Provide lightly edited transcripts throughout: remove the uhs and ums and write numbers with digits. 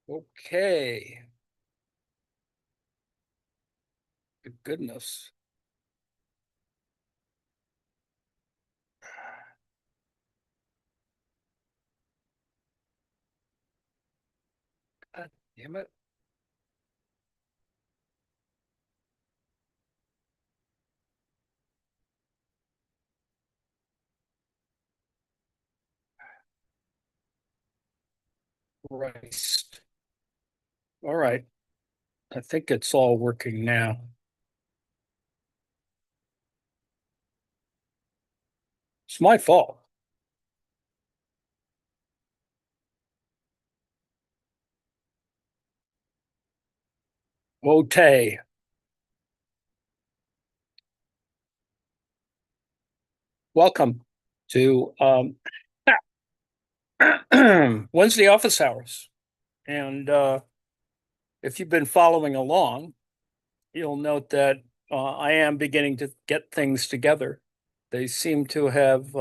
Okay. Good goodness. God damn it. Christ. All right. I think it's all working now. It's my fault. Wote. Welcome to Wednesday office hours. And if you've been following along, you'll note that I am beginning to get things together. They seem to have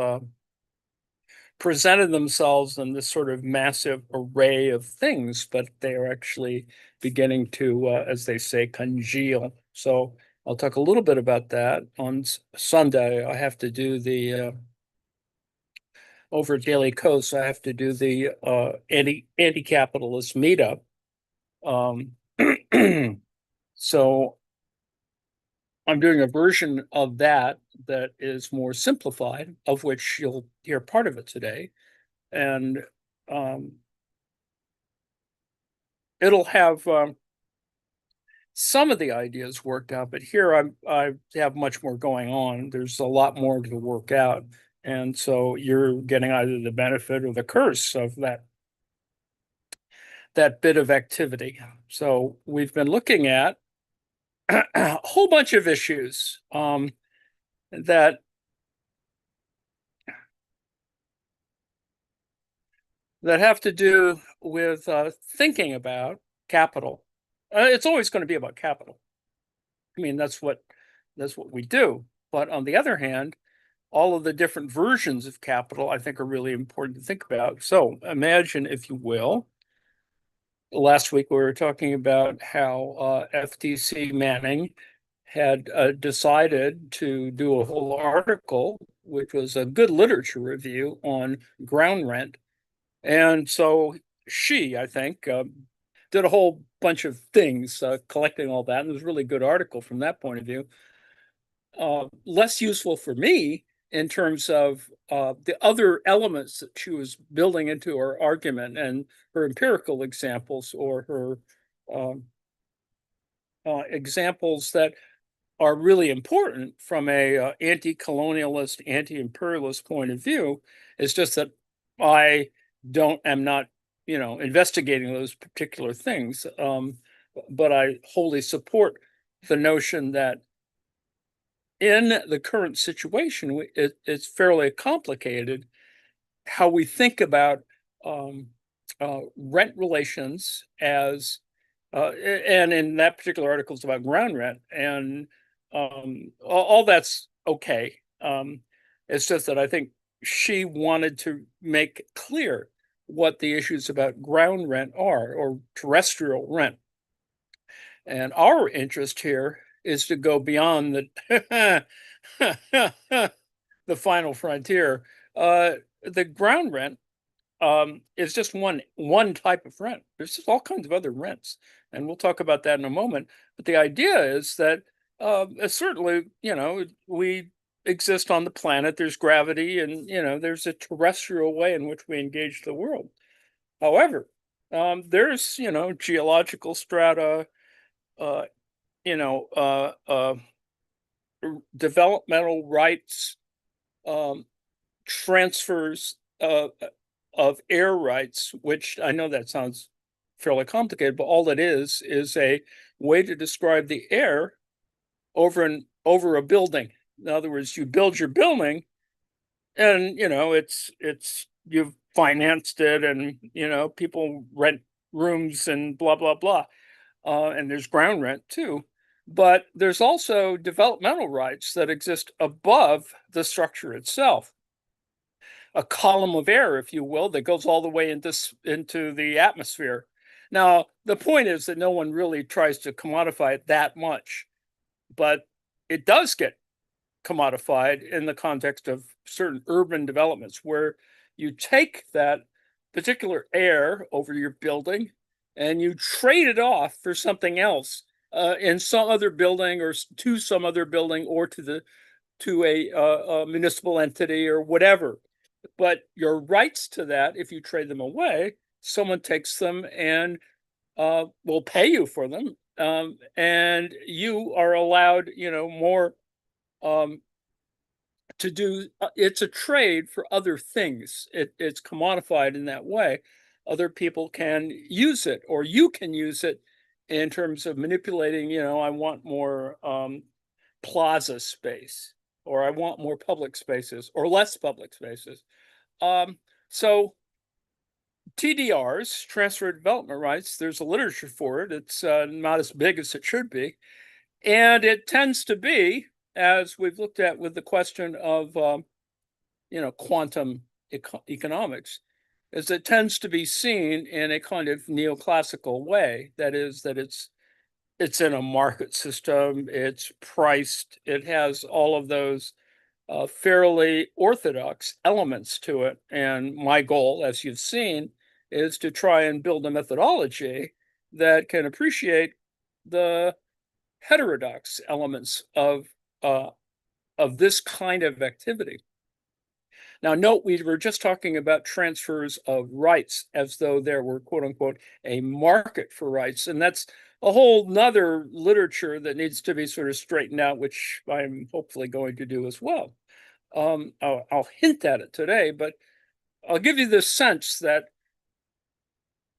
presented themselves in this sort of massive array of things, but they are actually beginning to, as they say, congeal. So I'll talk a little bit about that. On Sunday, I have to do the over at Daily Coast. I have to do the anti-capitalist meetup. Um, so I'm doing a version of that that is more simplified, of which you'll hear part of it today, and um, it'll have some of the ideas worked out, but here I have much more going on. There's a lot more to work out, and so you're getting either the benefit or the curse of that bit of activity. So we've been looking at a whole bunch of issues that have to do with thinking about capital. It's always going to be about capital. I mean, that's what we do. But on the other hand, all of the different versions of capital, I think, are really important to think about. So imagine, if you will, last week we were talking about how FTC Manning had decided to do a whole article, which was a good literature review on ground rent. And so she, I think, did a whole bunch of things collecting all that. And it was a really good article from that point of view. Less useful for me in terms of the other elements that she was building into her argument and her empirical examples or her um, examples that are really important from a anti-colonialist, anti-imperialist point of view. It's just that I don't am not investigating those particular things, but I wholly support the notion that in the current situation, it's fairly complicated how we think about um, rent relations as, and in that particular article, it's about ground rent, and all that's okay. It's just that I think she wanted to make clear what the issues about ground rent are, or terrestrial rent. And our interest here is to go beyond the the final frontier. The ground rent is just one type of rent. There's just all kinds of other rents, and we'll talk about that in a moment. But the idea is that certainly, we exist on the planet. There's gravity, and there's a terrestrial way in which we engage the world. However, there's geological strata, uh, you know, uh, uh, developmental rights, um, transfers of air rights, which I know that sounds fairly complicated, but all it is a way to describe the air over a building. In other words, you build your building, and it's you've financed it, and people rent rooms and blah blah blah, and there's ground rent too. But there's also developmental rights that exist above the structure itself, a column of air, if you will, that goes all the way into the atmosphere. Now, the point is that no one really tries to commodify it that much, but it does get commodified in the context of certain urban developments where you take that particular air over your building and you trade it off for something else in some other building or to some other building or to a municipal entity or whatever. But your rights to that, if you trade them away, someone takes them and will pay you for them, and you are allowed, more um, to do. It's a trade for other things. It's commodified in that way. Other people can use it, or you can use it in terms of manipulating. I want more plaza space, or I want more public spaces, or less public spaces. Um, so TDRs, transfer development rights, there's a literature for it. It's not as big as it should be. And it tends to be, as we've looked at with the question of, quantum economics, is it tends to be seen in a kind of neoclassical way. That is, that it's in a market system, it's priced, it has all of those fairly orthodox elements to it. And my goal, as you've seen, is to try and build a methodology that can appreciate the heterodox elements uh, of this kind of activity. Now, note we were just talking about transfers of rights as though there were, quote unquote, a market for rights. And that's a whole nother literature that needs to be sort of straightened out, which I'm hopefully going to do as well. I'll hint at it today, but I'll give you this sense that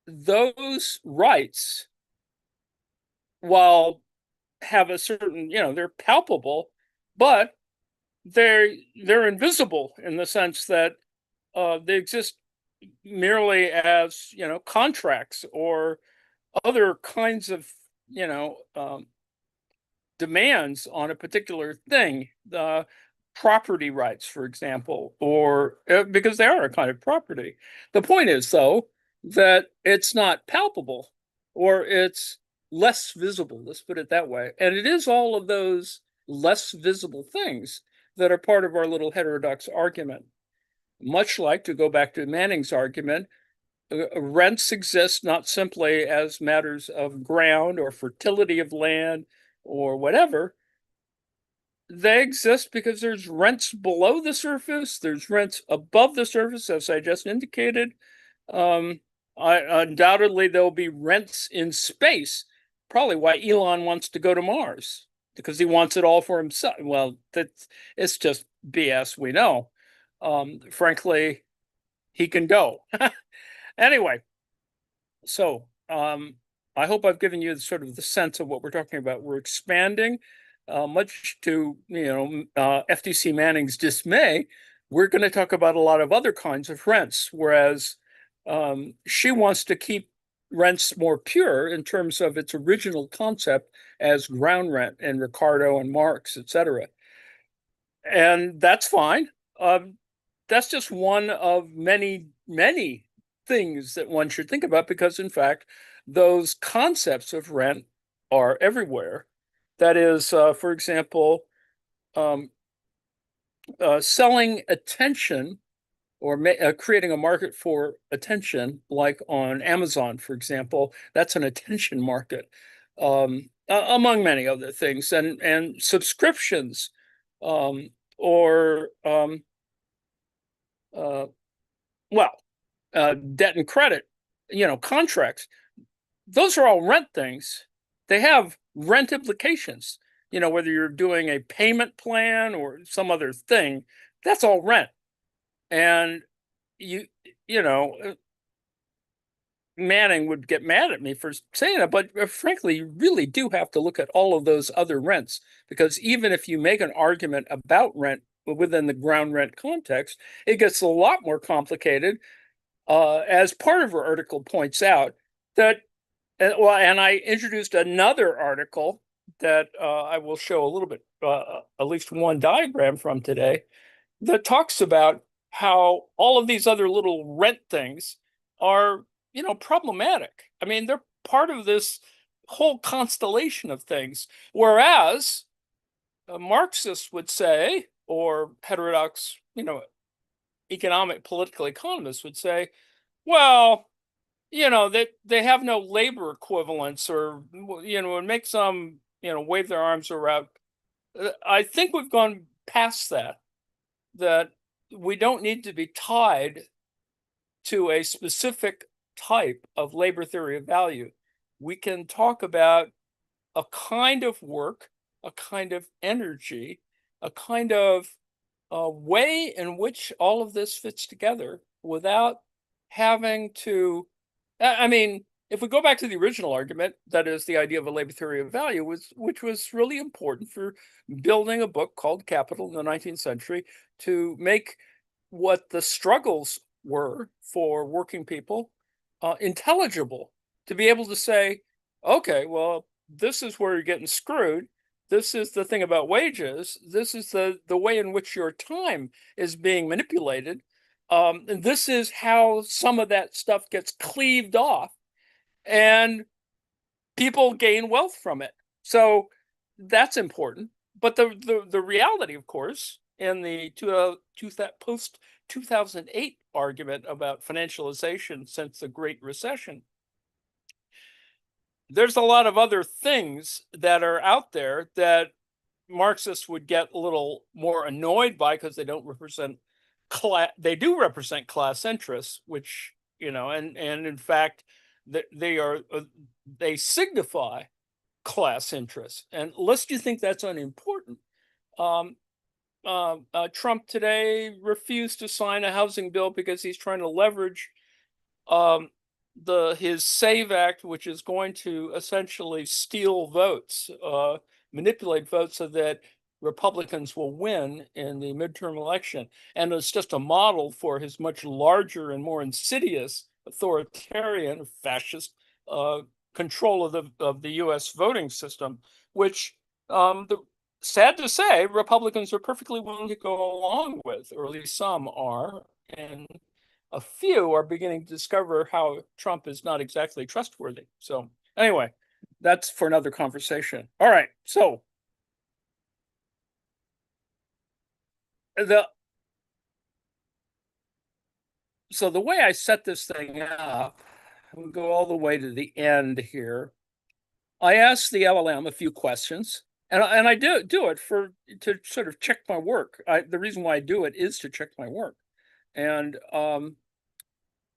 those rights, while have a certain, they're palpable, but they're invisible in the sense that they exist merely as, contracts or other kinds of, demands on a particular thing. The property rights, for example, or because they are a kind of property. The point is, though, that it's not palpable, or it's less visible. Let's put it that way. And it is all of those less visible things that are part of our little heterodox argument. Much like, to go back to Manning's argument, rents exist not simply as matters of ground or fertility of land or whatever. They exist because there's rents below the surface, there's rents above the surface, as I just indicated. Um, Undoubtedly, there'll be rents in space. Probably why Elon wants to go to Mars, because he wants it all for himself. Well, it's just BS, we know. Frankly, he can go. Anyway, so I hope I've given you sort of the sense of what we're talking about. We're expanding, much to FTC Manning's dismay. We're going to talk about a lot of other kinds of rents, whereas she wants to keep rents more pure in terms of its original concept as ground rent in Ricardo and Marx, etc. And that's fine. That's just one of many, many things that one should think about, because, in fact, those concepts of rent are everywhere. That is, for example, um, selling attention, or creating a market for attention, like on Amazon, for example. That's an attention market, among many other things, and subscriptions, or uh, well, debt and credit, contracts. Those are all rent things. They have rent implications. Whether you're doing a payment plan or some other thing, that's all rent. And you, you know, Manning would get mad at me for saying it, but frankly, you really do have to look at all of those other rents, because even if you make an argument about rent within the ground rent context, it gets a lot more complicated. As part of her article points out, that, and I introduced another article that I will show a little bit, at least one diagram from today, that talks about how all of these other little rent things are, problematic. I mean, they're part of this whole constellation of things. Whereas a Marxist would say, or heterodox, economic political economists would say, well, they have no labor equivalents, or and make some, wave their arms around. I think we've gone past that. That we don't need to be tied to a specific type of labor theory of value. We can talk about a kind of work, a kind of energy, a kind of way in which all of this fits together without having to. I mean, if we go back to the original argument, that is the idea of a labor theory of value, which was really important for building a book called Capital in the 19th century to make what the struggles were for working people intelligible, to be able to say, okay, well, this is where you're getting screwed. This is the thing about wages. This is the way in which your time is being manipulated. And this is how some of that stuff gets cleaved off, and people gain wealth from it. So that's important. But the reality, of course, in the post 2008 argument about financialization since the Great Recession, there's a lot of other things that are out there that Marxists would get a little more annoyed by, because they don't represent class. They do represent class interests, which, and in fact, they are they signify class interests. And lest you think that's unimportant, um, Trump today refused to sign a housing bill because he's trying to leverage um, his Save Act, which is going to essentially steal votes, manipulate votes so that Republicans will win in the midterm election. And it's just a model for his much larger and more insidious authoritarian fascist uh, control of the U.S. voting system, which sad to say, Republicans are perfectly willing to go along with, or at least some are, and a few are beginning to discover how Trump is not exactly trustworthy. So anyway, that's for another conversation. All right. The the way I set this thing up, we go all the way to the end here. I asked the LLM a few questions, and I do it to sort of check my work. The reason why I do it is to check my work, and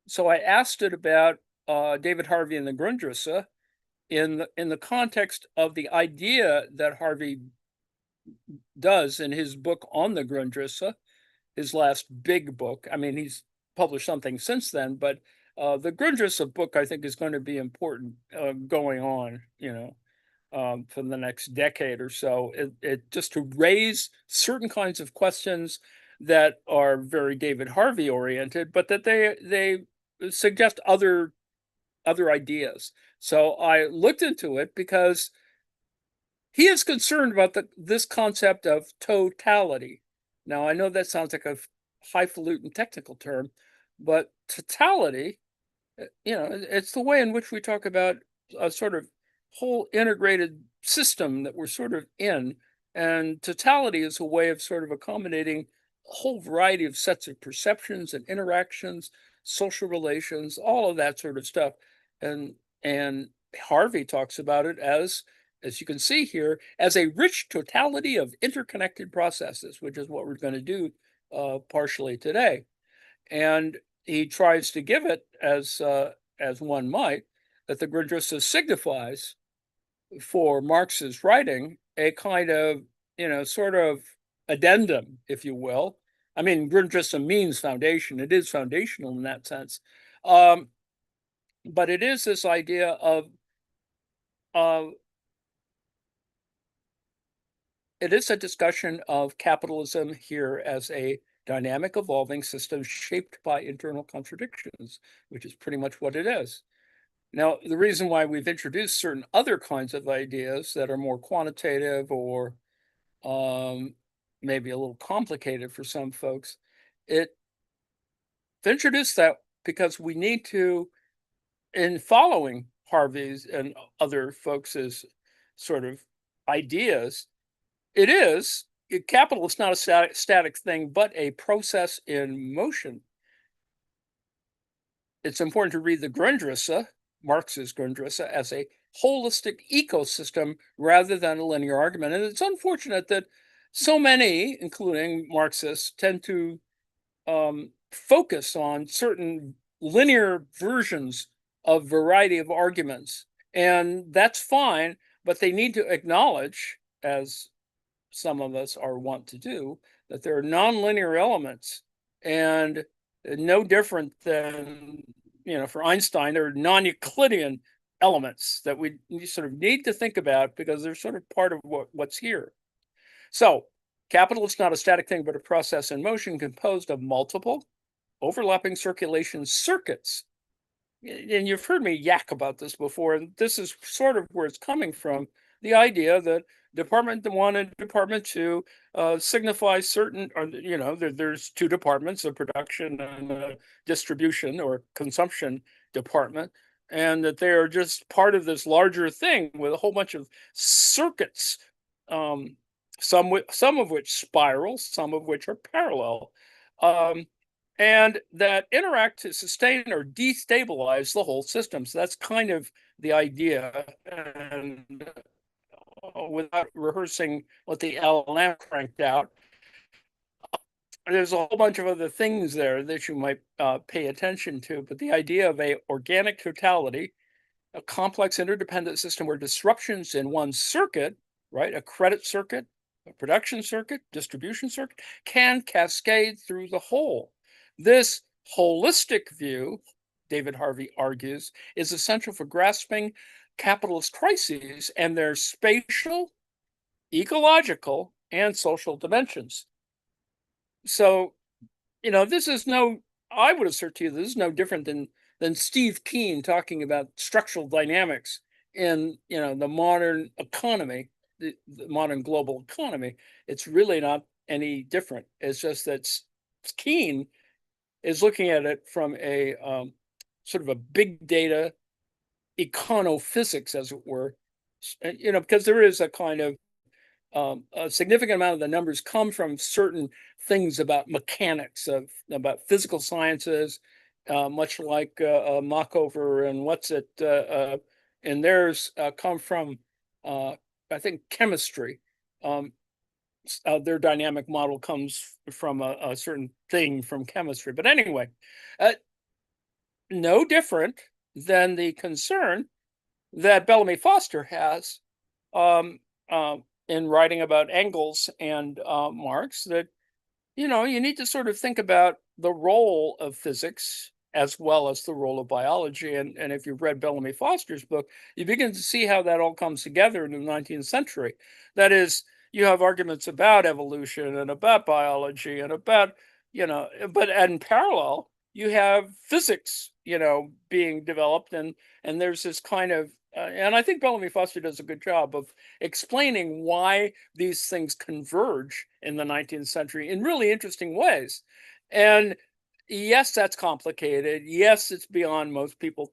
so I asked it about David Harvey and the Grundrisse in the context of the idea that Harvey does in his book on the Grundrisse, his last big book. I mean, he's published something since then, but the Grundrisse book, I think, is going to be important going on, for the next decade or so. It just to raise certain kinds of questions that are very David Harvey oriented, but that they suggest other ideas. So I looked into it because he is concerned about this concept of totality. Now, I know that sounds like a highfalutin technical term, but totality, it's the way in which we talk about a sort of whole integrated system that we're sort of in. And totality is a way of sort of accommodating a whole variety of sets of perceptions and interactions, social relations, all of that sort of stuff. And Harvey talks about it as you can see here, as a rich totality of interconnected processes, which is what we're going to do partially today. And he tries to give it as one might, that the Grundrisse signifies for Marx's writing a kind of, sort of addendum, if you will. I mean, Grundrisse means foundation. It is foundational in that sense. Um, but it is this idea of it is a discussion of capitalism here as a dynamic, evolving system shaped by internal contradictions, which is pretty much what it is. Now, the reason why we've introduced certain other kinds of ideas that are more quantitative or maybe a little complicated for some folks, it introduced that because we need to in following Harvey's and other folks' sort of ideas, capital is not a static thing, but a process in motion. It's important to read the Grundrisse, Marx's Grundrisse, as a holistic ecosystem rather than a linear argument. And it's unfortunate that so many, including Marxists, tend to focus on certain linear versions of variety of arguments. And that's fine, but they need to acknowledge, as some of us are wont to do, that there are nonlinear elements, and no different than, for Einstein, there are non-Euclidean elements that we sort of need to think about because they're sort of part of what's here. So capital is not a static thing, but a process in motion composed of multiple overlapping circulation circuits. And you've heard me yak about this before, and this is sort of where it's coming from. The idea that Department 1 and Department 2 signify certain, or there's two departments, a production and a distribution or consumption department, and that they are just part of this larger thing with a whole bunch of circuits, some of which spiral, some of which are parallel. And that interact to sustain or destabilize the whole system. So that's kind of the idea. And without rehearsing what the LLM cranked out, there's a whole bunch of other things there that you might pay attention to. But the idea of a organic totality, a complex interdependent system where disruptions in one circuit, right, a credit circuit, a production circuit, distribution circuit, can cascade through the whole. This holistic view, David Harvey argues, is essential for grasping capitalist crises and their spatial, ecological, and social dimensions. So, this is I would assert to you, this is no different than Steve Keen talking about structural dynamics in, the modern economy, the modern global economy. It's really not any different. It's just that Keen is looking at it from a sort of a big data econophysics, as it were, because there is a kind of a significant amount of the numbers come from certain things about mechanics, about physical sciences, much like Machover and and theirs come from, I think, chemistry. Their dynamic model comes from a certain thing from chemistry. But anyway, no different than the concern that Bellamy Foster has in writing about Engels and Marx, that, you need to sort of think about the role of physics as well as the role of biology. And if you've read Bellamy Foster's book, you begin to see how that all comes together in the 19th century. That is, you have arguments about evolution and about biology and about, but in parallel, you have physics, being developed, and there's this kind of, and I think Bellamy Foster does a good job of explaining why these things converge in the 19th century in really interesting ways. And yes, that's complicated. Yes, it's beyond most people's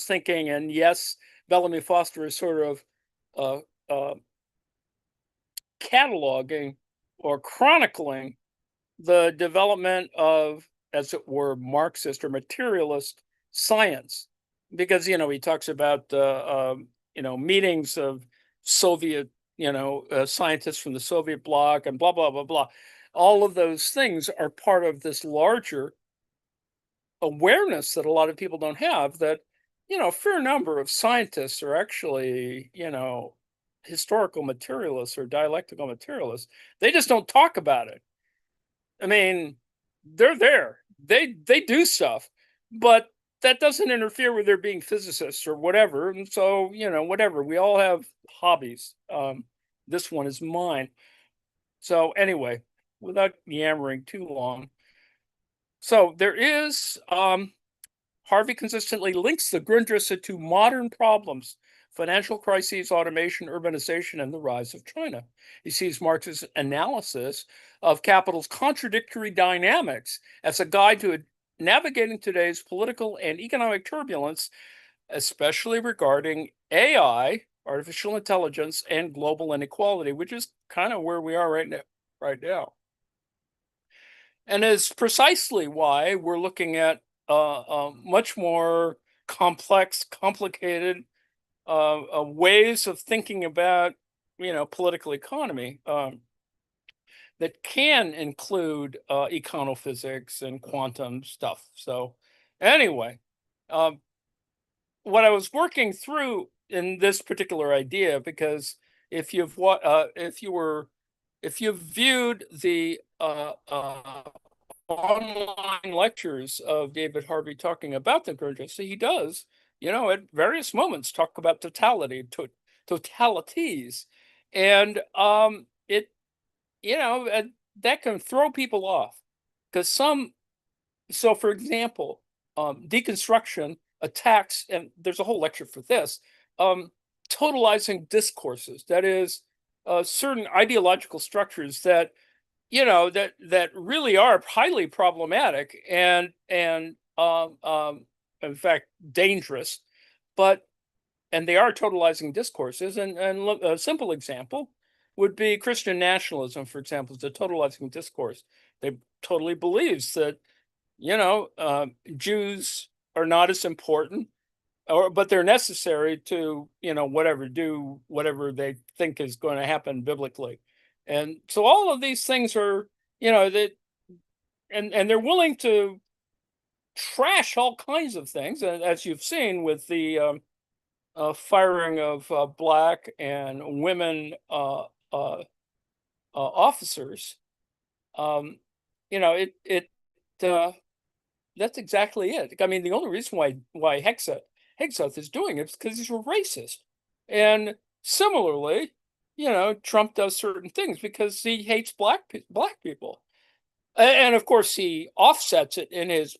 thinking. And yes, Bellamy Foster is sort of cataloging or chronicling the development of, as it were, Marxist or materialist science, because he talks about meetings of Soviet scientists from the Soviet bloc and blah blah blah blah. All of those things are part of this larger awareness that a lot of people don't have, that a fair number of scientists are actually historical materialists or dialectical materialists. They just don't talk about it. I mean, they're there. They do stuff, but that doesn't interfere with their being physicists or whatever. And so, whatever. We all have hobbies. This one is mine. So anyway, without yammering too long. So there is Harvey consistently links the Grundrisse to modern problems: financial crises, automation, urbanization, and the rise of China. He sees Marx's analysis of capital's contradictory dynamics as a guide to navigating today's political and economic turbulence especially regarding AI, artificial intelligence, and global inequality, which is kind of where we are right now. Right now, and is precisely why we're looking at much more complex, complicated ways of thinking about, political economy. That can include econophysics and quantum stuff. So, anyway, um, what I was working through in this particular idea, because if you've viewed the online lectures of David Harvey talking about the convergence, he does, at various moments talk about totalities, and that can throw people off because so for example, deconstruction attacks, and there's a whole lecture for this, um, totalizing discourses. That is, certain ideological structures that that really are highly problematic and in fact dangerous, but and they are totalizing discourses. And a simple example would be Christian nationalism, for example, is a totalizing discourse. They totally believes that Jews are not as important, but they're necessary to do whatever they think is going to happen biblically. And so all of these things are that, and they're willing to trash all kinds of things, as you've seen with the firing of black and women officers. Um, it uh, That's exactly it. I mean, the only reason why Hegseth is doing it is because he's a racist, and similarly, Trump does certain things because he hates black people. And of course, he offsets it in his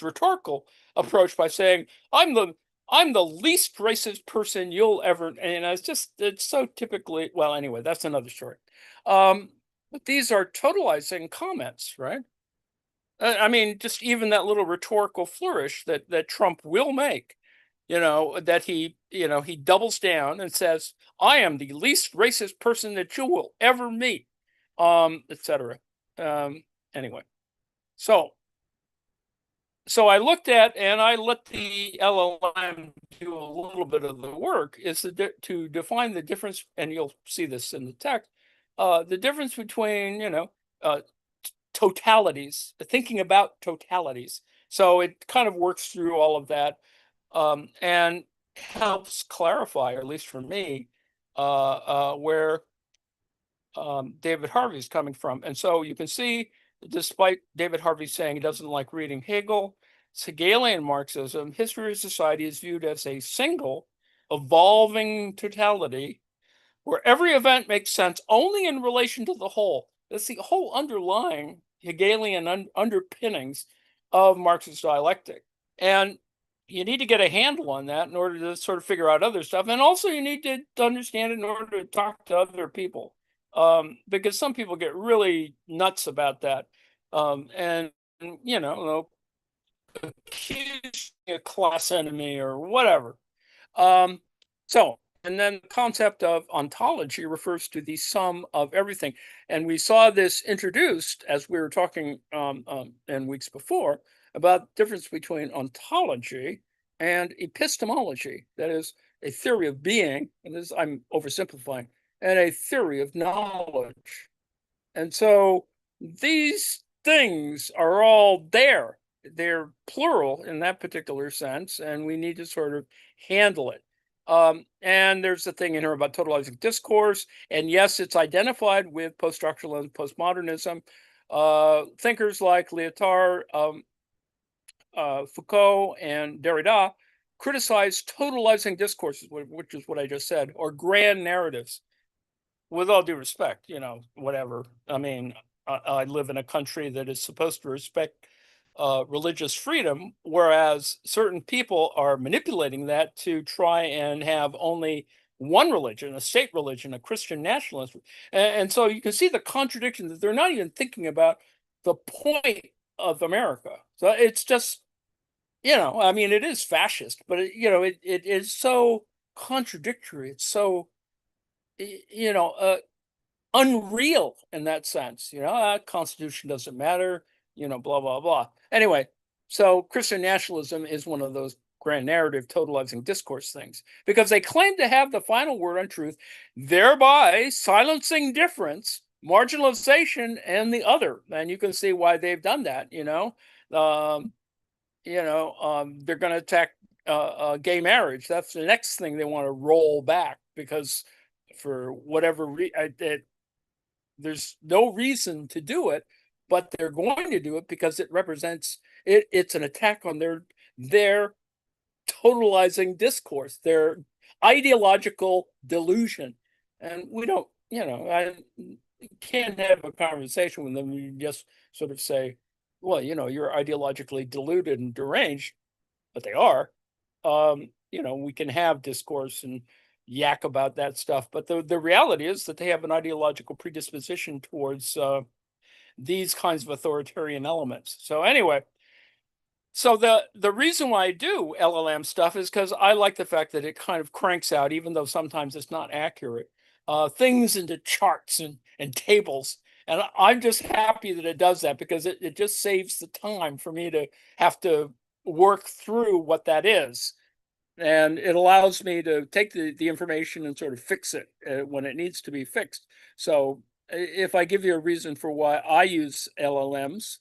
rhetorical approach by saying, "I'm the I'm the least racist person you'll ever." And it's so typically, well, anyway, that's another story. Um, but these are totalizing comments, right? I mean, just even that little rhetorical flourish that Trump will make, that he doubles down and says, "I am the least racist person that you will ever meet," etc. Anyway, so I looked at, and I let the LLM do a little bit of the work, is to define the difference, and you'll see this in the text, the difference between uh, totalities, thinking about totalities. So it kind of works through all of that, and helps clarify, or at least for me, where David Harvey is coming from. And so you can see, despite David Harvey saying he doesn't like reading Hegel, Hegelian Marxism, history of society is viewed as a single, evolving totality where every event makes sense only in relation to the whole. That's the whole underlying Hegelian underpinnings of Marxist dialectic. And you need to get a handle on that in order to sort of figure out other stuff. And also, you need to understand it in order to talk to other people, because some people get really nuts about that. And, accuse a class enemy or whatever. Um, and then the concept of ontology refers to the sum of everything. And we saw this introduced as we were talking in weeks before about the difference between ontology and epistemology. That is a theory of being, and this I'm oversimplifying, and a theory of knowledge. And so these things are all there. They're plural in that particular sense, and we need to sort of handle it. And there's a thing in here about totalizing discourse. And yes, it's identified with post-structuralism, postmodernism. Thinkers like Lyotard, Foucault, and Derrida criticize totalizing discourses, which is what I just said, or grand narratives. With all due respect, whatever. I mean, I live in a country that is supposed to respect religious freedom, whereas certain people are manipulating that to try and have only one religion, a state religion, a Christian nationalist. And so you can see the contradiction that they're not even thinking about the point of America. So it's just, I mean, it is fascist, but it is so contradictory. It's so, unreal in that sense. Constitution doesn't matter, blah, blah, blah. Anyway, so Christian nationalism is one of those grand narrative totalizing discourse things because they claim to have the final word on truth, thereby silencing difference, marginalization, and the other. And you can see why they've done that. Um, they're going to attack gay marriage. That's the next thing they want to roll back because for whatever there's no reason to do it, but they're going to do it because it represents it's an attack on their totalizing discourse, their ideological delusion. And we don't, I can't have a conversation with them. You just sort of say, well, you're ideologically deluded and deranged, but they are. We can have discourse and yak about that stuff, but the reality is that they have an ideological predisposition towards these kinds of authoritarian elements. So anyway, so the reason why I do LLM stuff is because I like the fact that it kind of cranks out, even though sometimes it's not accurate, things into charts and tables. And I'm just happy that it does that because it just saves the time for me to have to work through what that is. And it allows me to take the information and sort of fix it when it needs to be fixed. So if I give you a reason for why I use LLMs,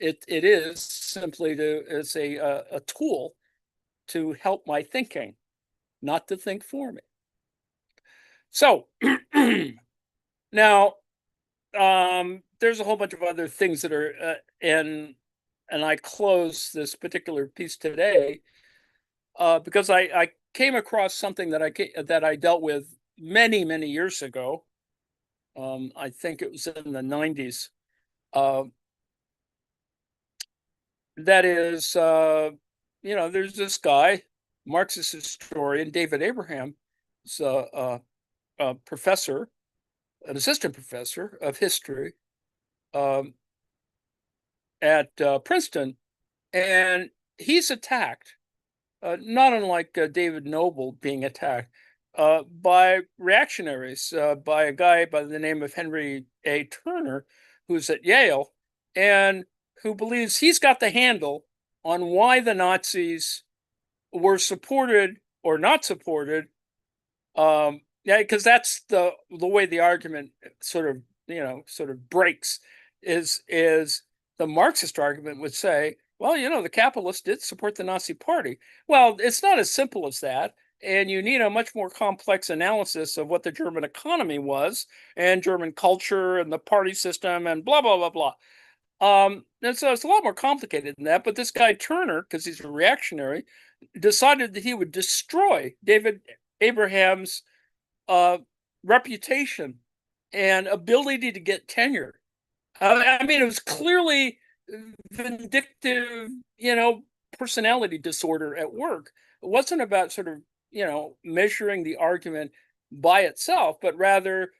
it is simply it's a tool to help my thinking, not to think for me. So now there's a whole bunch of other things that are and I close this particular piece today because I came across something that I dealt with many years ago. I think it was in the 90s. Uh, that is, there's this guy, Marxist historian David Abraham, is a professor, an assistant professor of history um, at Princeton, and he's attacked, not unlike David Noble being attacked by reactionaries, by a guy by the name of Henry A. Turner, who's at Yale, and who believes he's got the handle on why the Nazis were supported or not supported. Yeah, because that's the way the argument sort of breaks. Is the Marxist argument would say, well, the capitalists did support the Nazi Party. Well, it's not as simple as that. And you need a much more complex analysis of what the German economy was and German culture and the party system and blah, blah, blah, blah. And so it's a lot more complicated than that. But this guy Turner, because he's a reactionary, decided that he would destroy David Abraham's uh, reputation and ability to get tenure. I mean, it was clearly vindictive, personality disorder at work. It wasn't about sort of, measuring the argument by itself, but rather,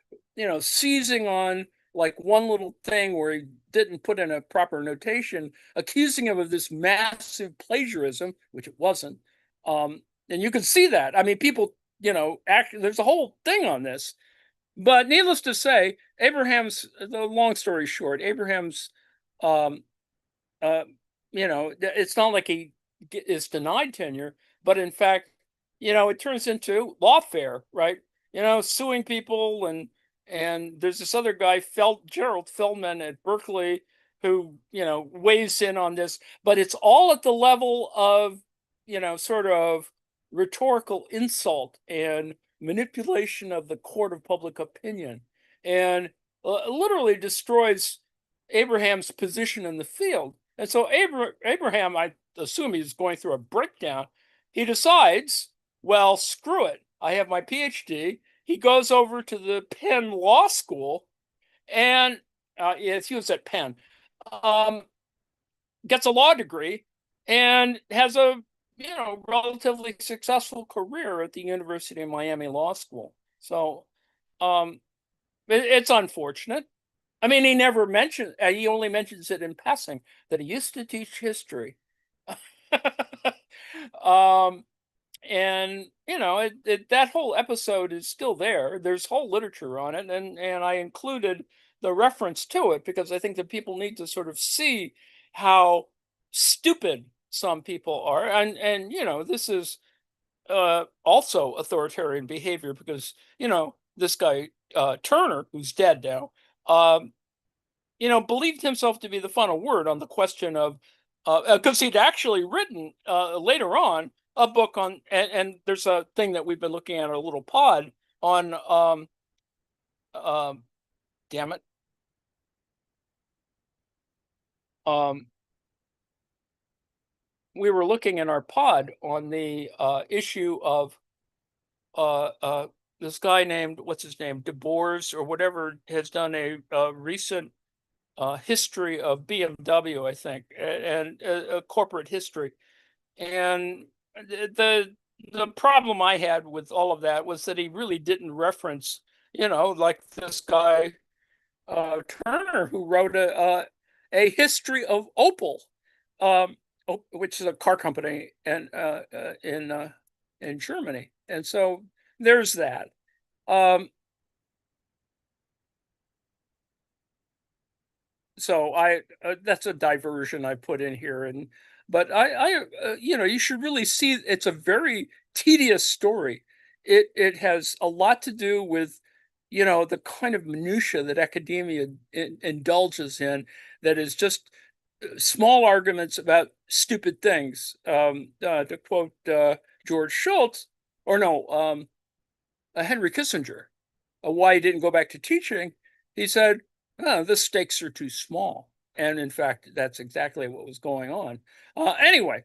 seizing on like one little thing where he didn't put in a proper notation, accusing him of this massive plagiarism, which it wasn't. And you can see that. I mean, people, actually, there's a whole thing on this. But needless to say, the long story short, Abraham's, um, uh, it's not like he is denied tenure, but in fact, it turns into lawfare, right? Suing people and there's this other guy, Gerald Feldman at Berkeley, who weighs in on this, but it's all at the level of sort of rhetorical insult and manipulation of the court of public opinion, and literally destroys Abraham's position in the field. And so Abraham, I assume he's going through a breakdown. He decides, well, screw it. I have my PhD. He goes over to the Penn Law School, and yes, he was at Penn, um, gets a law degree, and has a relatively successful career at the University of Miami Law School. So um, it's unfortunate. I mean, he never mentioned. He only mentions it in passing that he used to teach history. um, and that whole episode is still there. There's whole literature on it, and I included the reference to it because I think that people need to sort of see how stupid some people are, and this is also authoritarian behavior because this guy Turner, who's dead now, um, believed himself to be the final word on the question of, because he'd actually written later on a book on, and there's a thing that we've been looking at, a little pod on, um, damn it, um, we were looking in our pod on the issue of uh, uh, this guy named, what's his name, DeBoers or whatever, has done a recent history of BMW, I think, and a corporate history. And the problem I had with all of that was that he really didn't reference, like this guy Turner, who wrote a history of Opel, um, which is a car company, and in Germany. And so there's that. So I that's a diversion I put in here, and but you should really see, it's a very tedious story. It has a lot to do with the kind of minutia that academia indulges in, that is just small arguments about stupid things. To quote George Schultz, or no, Henry Kissinger, why he didn't go back to teaching. He said, oh, the stakes are too small. And in fact, that's exactly what was going on. Anyway,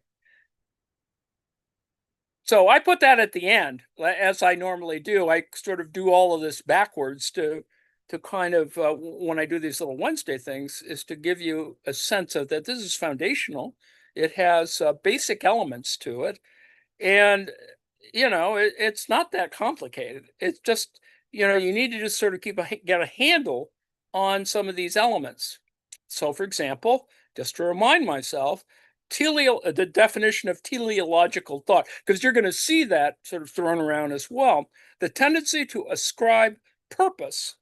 so I put that at the end, as I normally do. I sort of do all of this backwards to kind of, when I do these little Wednesday things, is to give you a sense of that this is foundational. It has basic elements to it, and it's not that complicated. It's just you need to just sort of get a handle on some of these elements. So for example, just to remind myself, the definition of teleological thought, because you're going to see that sort of thrown around as well. The tendency to ascribe purpose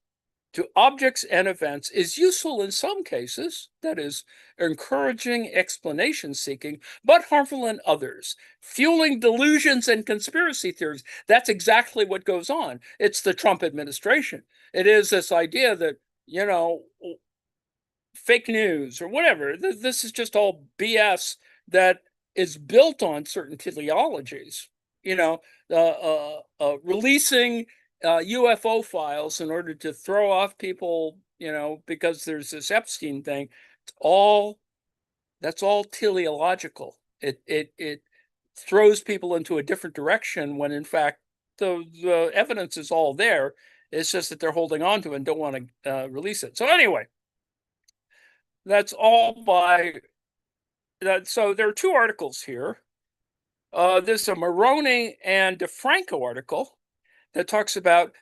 to objects and events is useful in some cases, that is, encouraging explanation seeking, but harmful in others, fueling delusions and conspiracy theories. That's exactly what goes on. It's the Trump administration. It is this idea that, fake news or whatever, this is just all BS that is built on certain teleologies. You know, releasing UFO files in order to throw off people, because there's this Epstein thing. It's all That's all teleological. It throws people into a different direction when in fact the evidence is all there. It's just that they're holding on to it and don't want to release it. So anyway, that's all by that. So there are two articles here. There's a Maroney and DeFranco article that talks about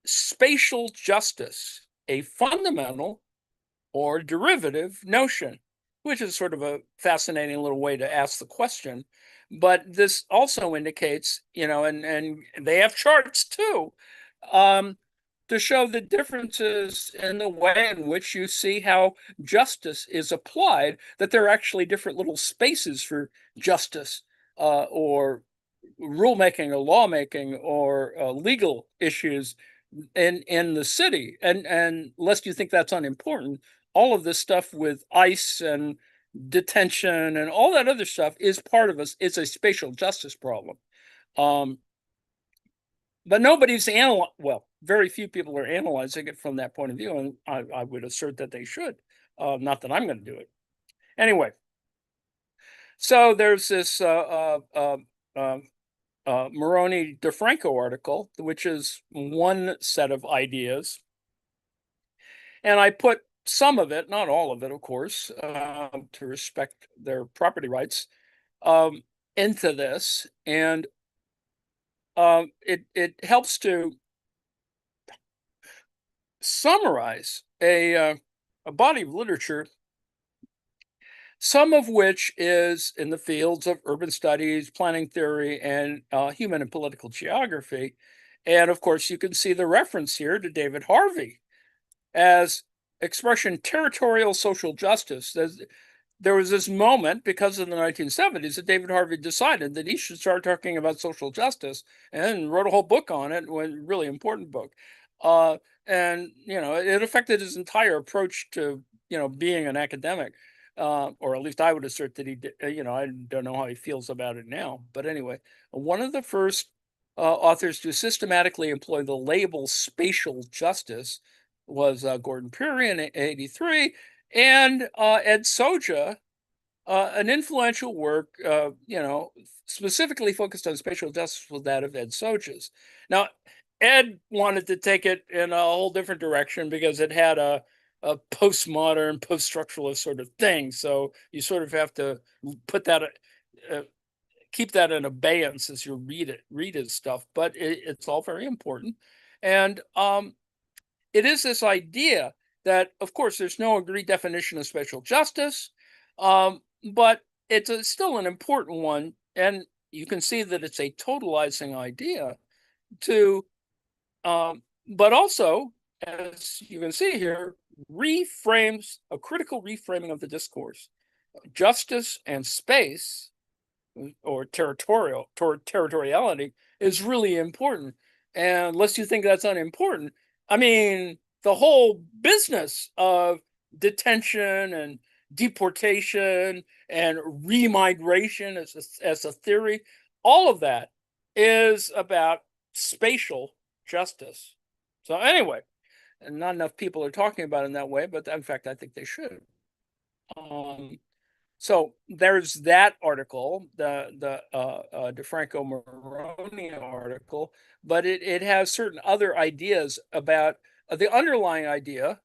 spatial justice, a fundamental or derivative notion, which is sort of a fascinating little way to ask the question. But this also indicates, and they have charts too, um, to show the differences in the way in which you see how justice is applied, that there are actually different little spaces for justice, or rulemaking or lawmaking or legal issues in the city. And lest you think that's unimportant, all of this stuff with ICE and detention and all that other stuff is part of us. It's a spatial justice problem. Um, but nobody's well, very few people are analyzing it from that point of view, and I would assert that they should. Not that I'm going to do it anyway. So there's this Moroni DeFranco article, which is one set of ideas, and I put some of it, not all of it, of course, to respect their property rights, um, into this, and it helps to summarize a body of literature some of which is in the fields of urban studies, planning theory, and human and political geography. And of course, you can see the reference here to David Harvey as expression territorial social justice. There was this moment because of the 1970s that David Harvey decided that he should start talking about social justice and wrote a whole book on it, a really important book. Uh, and it affected his entire approach to being an academic, or at least I would assert that he did. I don't know how he feels about it now, but anyway, one of the first authors to systematically employ the label spatial justice was Gordon Peary in '83, and Ed Soja, an influential work, specifically focused on spatial justice, was that of Ed Soja's. Now, Ed wanted to take it in a whole different direction because it had a postmodern, post-structuralist sort of thing. So you sort of have to put that, uh, keep that in abeyance as you read his stuff. But it's all very important, and it is this idea that, of course, there's no agreed definition of spatial justice, but it's still an important one. And you can see that it's a totalizing idea to, but also, as you can see here, reframes a critical reframing of the discourse. Justice and space, or territoriality, is really important. And unless you think that's unimportant, I mean, the whole business of detention and deportation and remigration as a theory, all of that is about spatial justice. So anyway, and not enough people are talking about it in that way, but in fact, I think they should. Um, so there's that article, the DeFranco Moroni article, but it has certain other ideas about the underlying idea.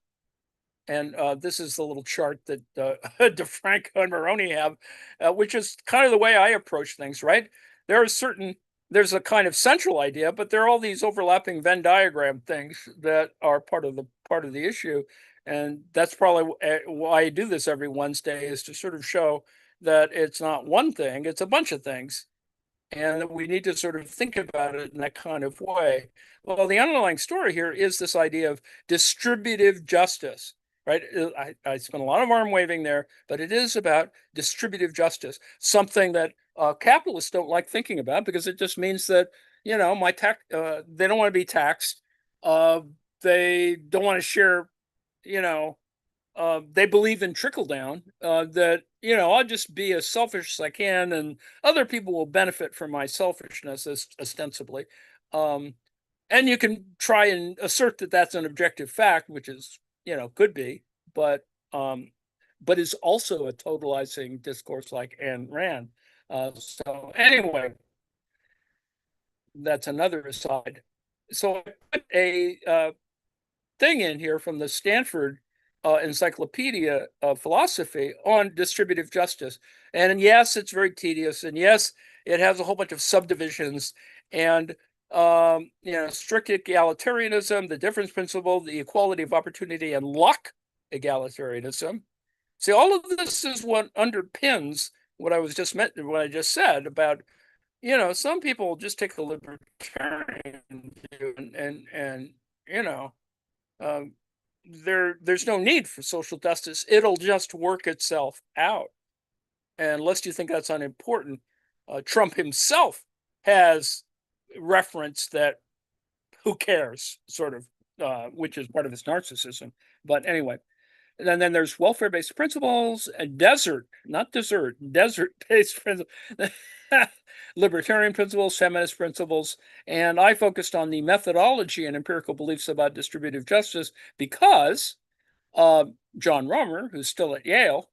And this is the little chart that DeFranco and Moroni have, which is kind of the way I approach things, right? There are certain, there's a kind of central idea, but there are all these overlapping Venn diagram things that are part of the issue. And that's probably why I do this every Wednesday, is to sort of show that it's not one thing, it's a bunch of things, and that we need to sort of think about it in that kind of way. Well, the underlying story here is this idea of distributive justice, right? I spent a lot of arm waving there, but it is about distributive justice, something that capitalists don't like thinking about, because it just means that they don't want to be taxed, uh, they don't want to share, you know they believe in trickle down, that I'll just be as selfish as I can, and other people will benefit from my selfishness, ostensibly. um, and you can try and assert that that's an objective fact, which is, could be, but is also a totalizing discourse like Ayn Rand. So anyway, that's another aside. So I put a thing in here from the Stanford Encyclopedia of Philosophy on distributive justice. And yes, it's very tedious. And yes, it has a whole bunch of subdivisions and, strict egalitarianism, the difference principle, the equality of opportunity, and luck egalitarianism. See, all of this is what underpins what I just said about, some people just take the libertarian view, and you know, um, there's no need for social justice. It'll just work itself out. And lest you think that's unimportant, Trump himself has referenced that who cares, sort of, which is part of his narcissism. But anyway, and then there's welfare-based principles, and desert-based principles, libertarian principles, feminist principles. And I focused on the methodology and empirical beliefs about distributive justice because John Romer, who's still at Yale,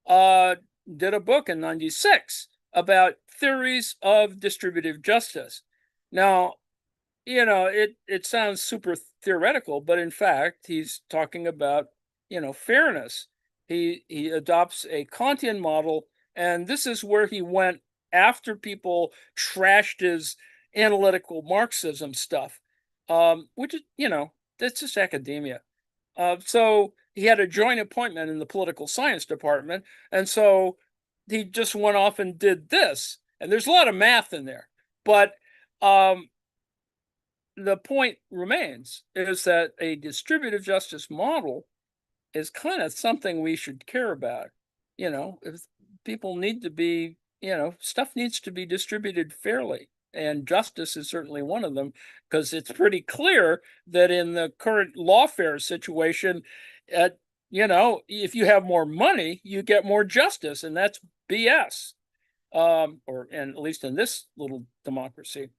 did a book in '96 about theories of distributive justice. Now, it sounds super theoretical, but in fact, he's talking about, fairness. He adopts a Kantian model, and this is where he went after people trashed his analytical Marxism stuff, which is, that's just academia. So he had a joint appointment in the political science department, and so he just went off and did this. And there's a lot of math in there, but um, the point remains is that a distributive justice model is kind of something we should care about. If people need to be, stuff needs to be distributed fairly. And justice is certainly one of them, because it's pretty clear that in the current lawfare situation, at if you have more money, you get more justice, and that's BS. Or and at least in this little democracy.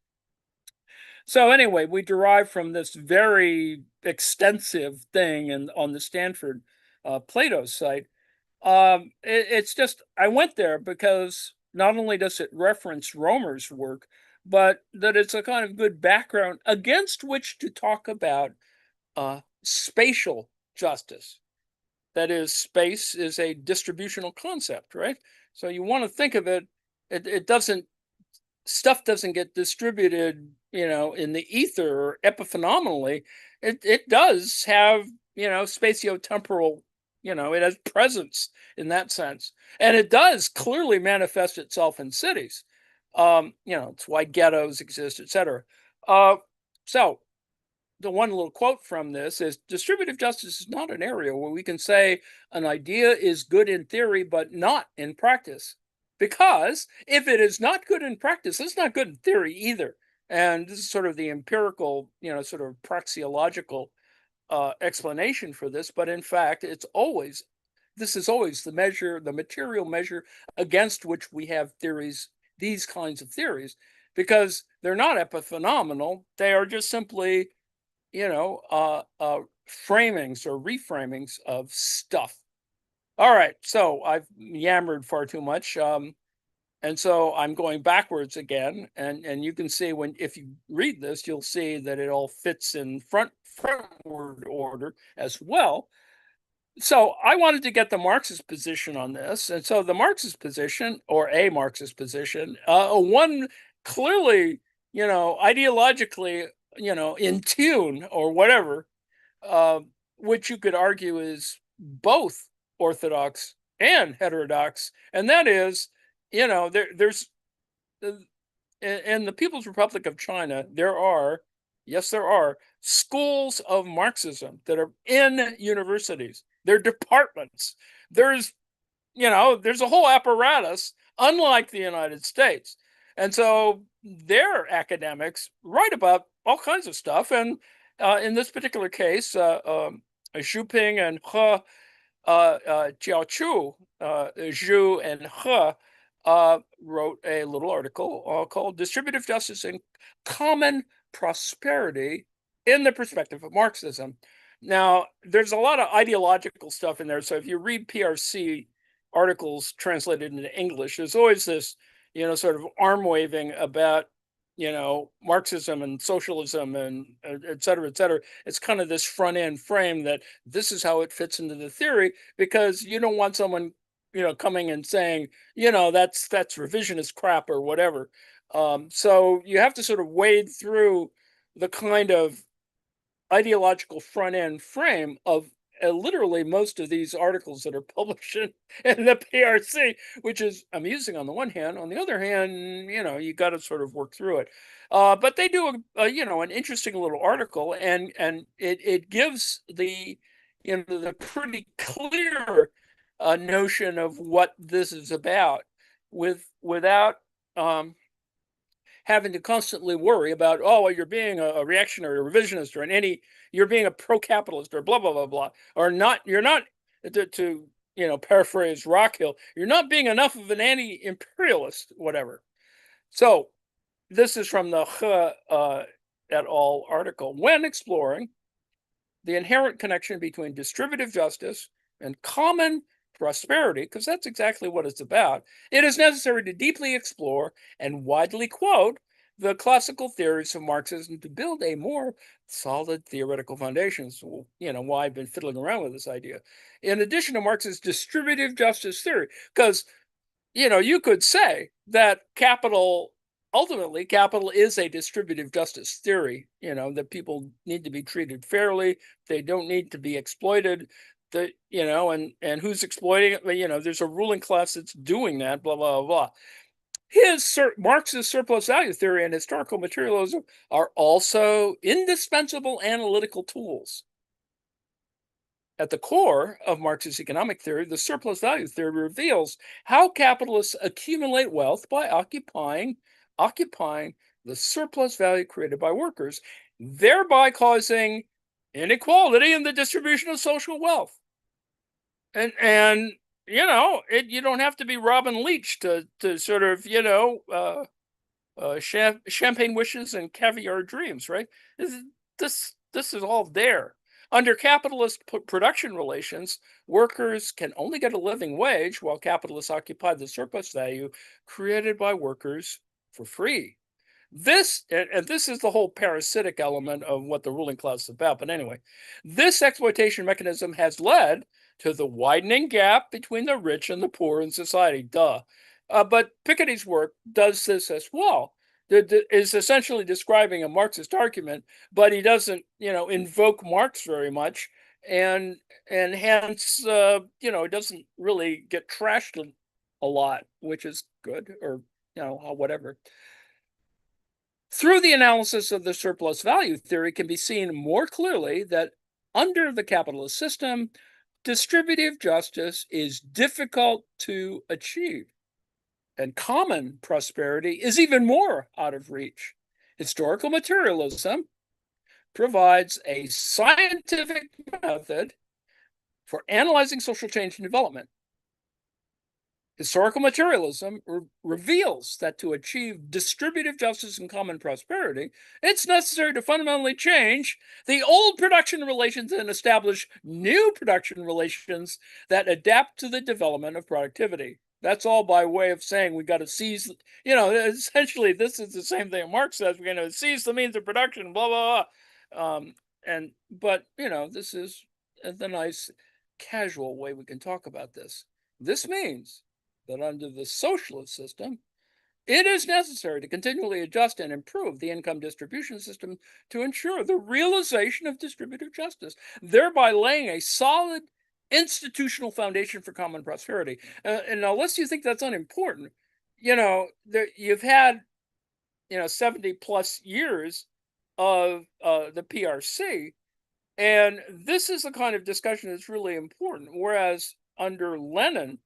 So anyway, we derive from this very extensive thing and on the Stanford Plato site. It's just I went there because not only does it reference Romer's work, but that it's a kind of good background against which to talk about spatial justice. That is, space is a distributional concept, right? So you want to think of it. It doesn't stuff doesn't get distributed, in the ether or epiphenomenally. It does have, spatiotemporal, it has presence in that sense. And it does clearly manifest itself in cities. It's why ghettos exist, etc. So the one little quote from this is distributive justice is not an area where we can say an idea is good in theory, but not in practice. Because if it is not good in practice, it's not good in theory either. And this is sort of the empirical, sort of praxeological explanation for this. But in fact, this is always the measure, the material measure against which we have theories, these kinds of theories, because they're not epiphenomenal. They are just simply framings or reframings of stuff. All right, so I've yammered far too much, and so I'm going backwards again. And you can see if you read this, you'll see that it all fits in frontward order as well. So I wanted to get the Marxist position on this, and so the Marxist position, or a Marxist position, one clearly, ideologically, in tune or whatever, uh, which you could argue is both orthodox and heterodox, and that is, there's in the People's Republic of China, there are schools of Marxism that are in universities. They're departments. There's there's a whole apparatus, unlike the United States. And so their academics write about all kinds of stuff. And in this particular case, Xu Ping and He Jiaochu, Zhu and He, wrote a little article called Distributive Justice and Common Prosperity in the Perspective of Marxism. Now, there's a lot of ideological stuff in there. So if you read PRC articles translated into English, there's always this, sort of arm waving about, Marxism and socialism and et cetera, et cetera. It's kind of this front end frame that this is how it fits into the theory, because you don't want someone, coming and saying, that's revisionist crap or whatever. So you have to sort of wade through the kind of ideological front end frame of literally most of these articles that are published in the PRC, which is amusing on the one hand. On the other hand, you got to sort of work through it. But they do an interesting little article, and it gives the pretty clear notion of what this is about, without having to constantly worry about, oh, well, you're being a reactionary or revisionist, or you're being a pro-capitalist or blah blah blah blah, or not. You're not, to paraphrase Rockhill, you're not being enough of an anti-imperialist, whatever. So this is from the He et al. Article. When exploring the inherent connection between distributive justice and common prosperity, because that's exactly what it's about, it is necessary to deeply explore and widely quote the classical theories of Marxism to build a more solid theoretical foundation. So, why I've been fiddling around with this idea. In addition to Marx's distributive justice theory, because, you could say that ultimately, capital is a distributive justice theory, that people need to be treated fairly. They don't need to be exploited. and who's exploiting it. There's a ruling class that's doing that, blah, blah, blah. Marx's surplus value theory and historical materialism are also indispensable analytical tools. At the core of Marxist economic theory, the surplus value theory reveals how capitalists accumulate wealth by occupying the surplus value created by workers, thereby causing inequality in the distribution of social wealth. And you don't have to be Robin Leach to sort of champagne wishes and caviar dreams, right? This is all there. Under capitalist production relations, workers can only get a living wage while capitalists occupy the surplus value created by workers for free. This is the whole parasitic element of what the ruling class is about. But anyway, this exploitation mechanism has led to the widening gap between the rich and the poor in society. Duh. But Piketty's work does this as well. Is essentially describing a Marxist argument, but he doesn't, invoke Marx very much, and hence, it doesn't really get trashed a lot, which is good, or whatever. Through the analysis of the surplus value theory can be seen more clearly that under the capitalist system, distributive justice is difficult to achieve, and common prosperity is even more out of reach. Historical materialism provides a scientific method for analyzing social change and development. Historical materialism reveals that to achieve distributive justice and common prosperity, it's necessary to fundamentally change the old production relations and establish new production relations that adapt to the development of productivity. That's all by way of saying we got to seize, essentially, this is the same thing Marx says, we're going to seize the means of production, blah, blah, blah. But this is the nice casual way we can talk about this. This means that under the socialist system, it is necessary to continually adjust and improve the income distribution system to ensure the realization of distributive justice, thereby laying a solid institutional foundation for common prosperity. And unless you think that's unimportant, you've had 70 plus years of the PRC, and this is the kind of discussion that's really important. Whereas under Lenin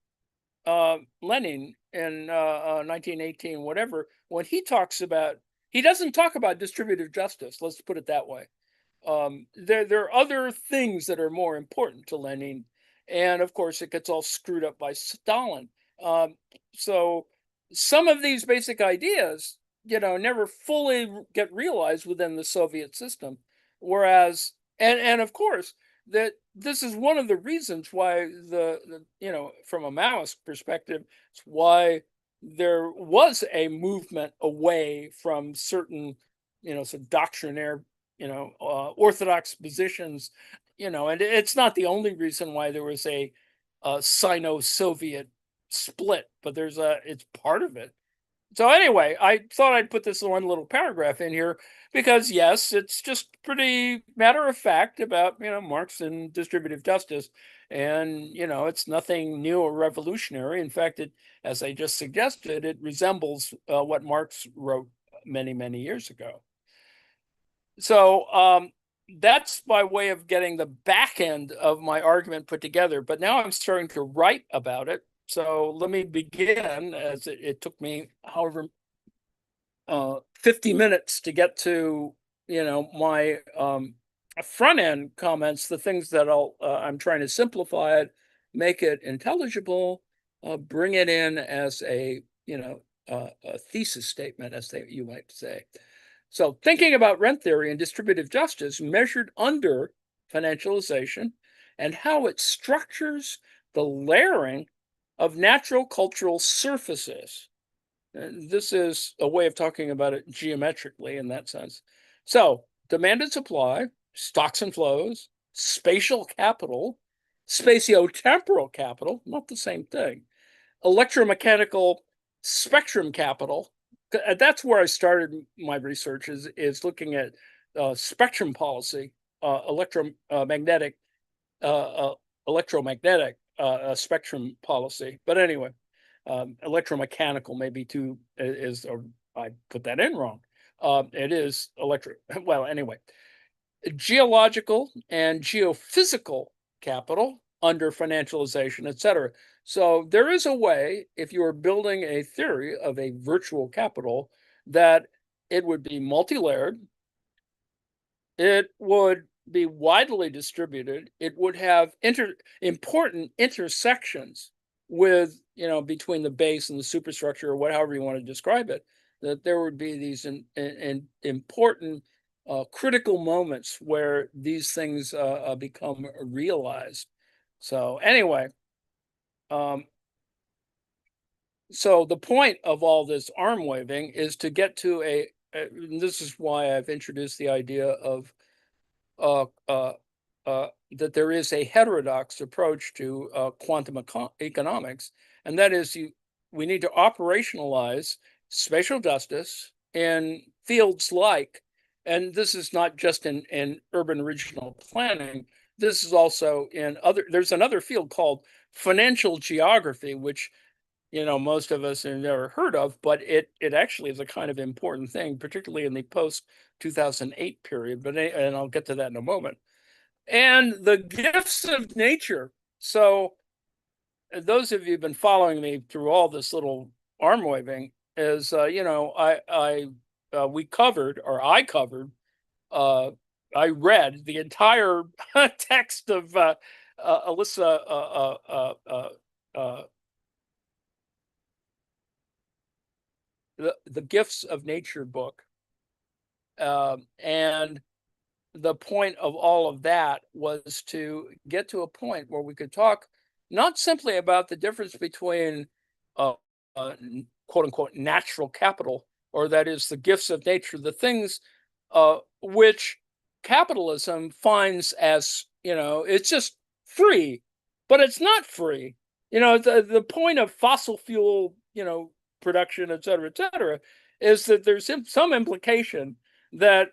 in 1918, whatever, when he doesn't talk about distributive justice. Let's put it that way. There are other things that are more important to Lenin, and of course, it gets all screwed up by Stalin. So some of these basic ideas, never fully get realized within the Soviet system. Whereas, and of course, that this is one of the reasons why from a Maoist perspective, it's why there was a movement away from certain, some doctrinaire, orthodox positions, and it's not the only reason why there was a Sino-Soviet split, but it's part of it. So anyway, I thought I'd put this one little paragraph in here because, yes, it's just pretty matter of fact about, Marx and distributive justice. And, it's nothing new or revolutionary. In fact, as I just suggested, it resembles what Marx wrote many, many years ago. So that's by way of getting the back end of my argument put together. But now I'm starting to write about it. So let me begin, as it took me however 50 minutes to get to my front end comments, the things that I'm trying to simplify it, make it intelligible, bring it in as a thesis statement, as you might say. So thinking about rent theory and distributive justice measured under financialization and how it structures the layering of natural cultural surfaces. And this is a way of talking about it geometrically in that sense. So demand and supply, stocks and flows, spatial capital, spatiotemporal capital, not the same thing, electromechanical spectrum capital. That's where I started my research, is looking at spectrum policy, electromagnetic electromagnetic spectrum policy. But anyway, electromechanical maybe too is, or I put that in wrong. It is electric. Well, anyway, geological and geophysical capital under financialization, et cetera. So there is a way, if you are building a theory of a virtual capital, that it would be multi-layered, it would be widely distributed, it would have important intersections with, between the base and the superstructure, or whatever you want to describe it, that there would be these important critical moments where these things become realized. So anyway, um, so the point of all this arm waving is to get to this is why I've introduced the idea of uh, uh, that there is a heterodox approach to quantum economics, and that is we need to operationalize spatial justice in fields like, and this is not just in urban regional planning, this is also in there's another field called financial geography, which most of us have never heard of, but it actually is a kind of important thing, particularly in the post 2008 period. And I'll get to that in a moment. And the gifts of nature. So those of you who've been following me through all this little arm waving is, we covered, or I covered, uh, I read the entire text of Alyssa the Gifts of Nature book, and the point of all of that was to get to a point where we could talk not simply about the difference between uh, uh, quote unquote natural capital, or that is the gifts of nature, the things which capitalism finds as, it's just free, but it's not free. The point of fossil fuel, production, et cetera, is that there's some implication that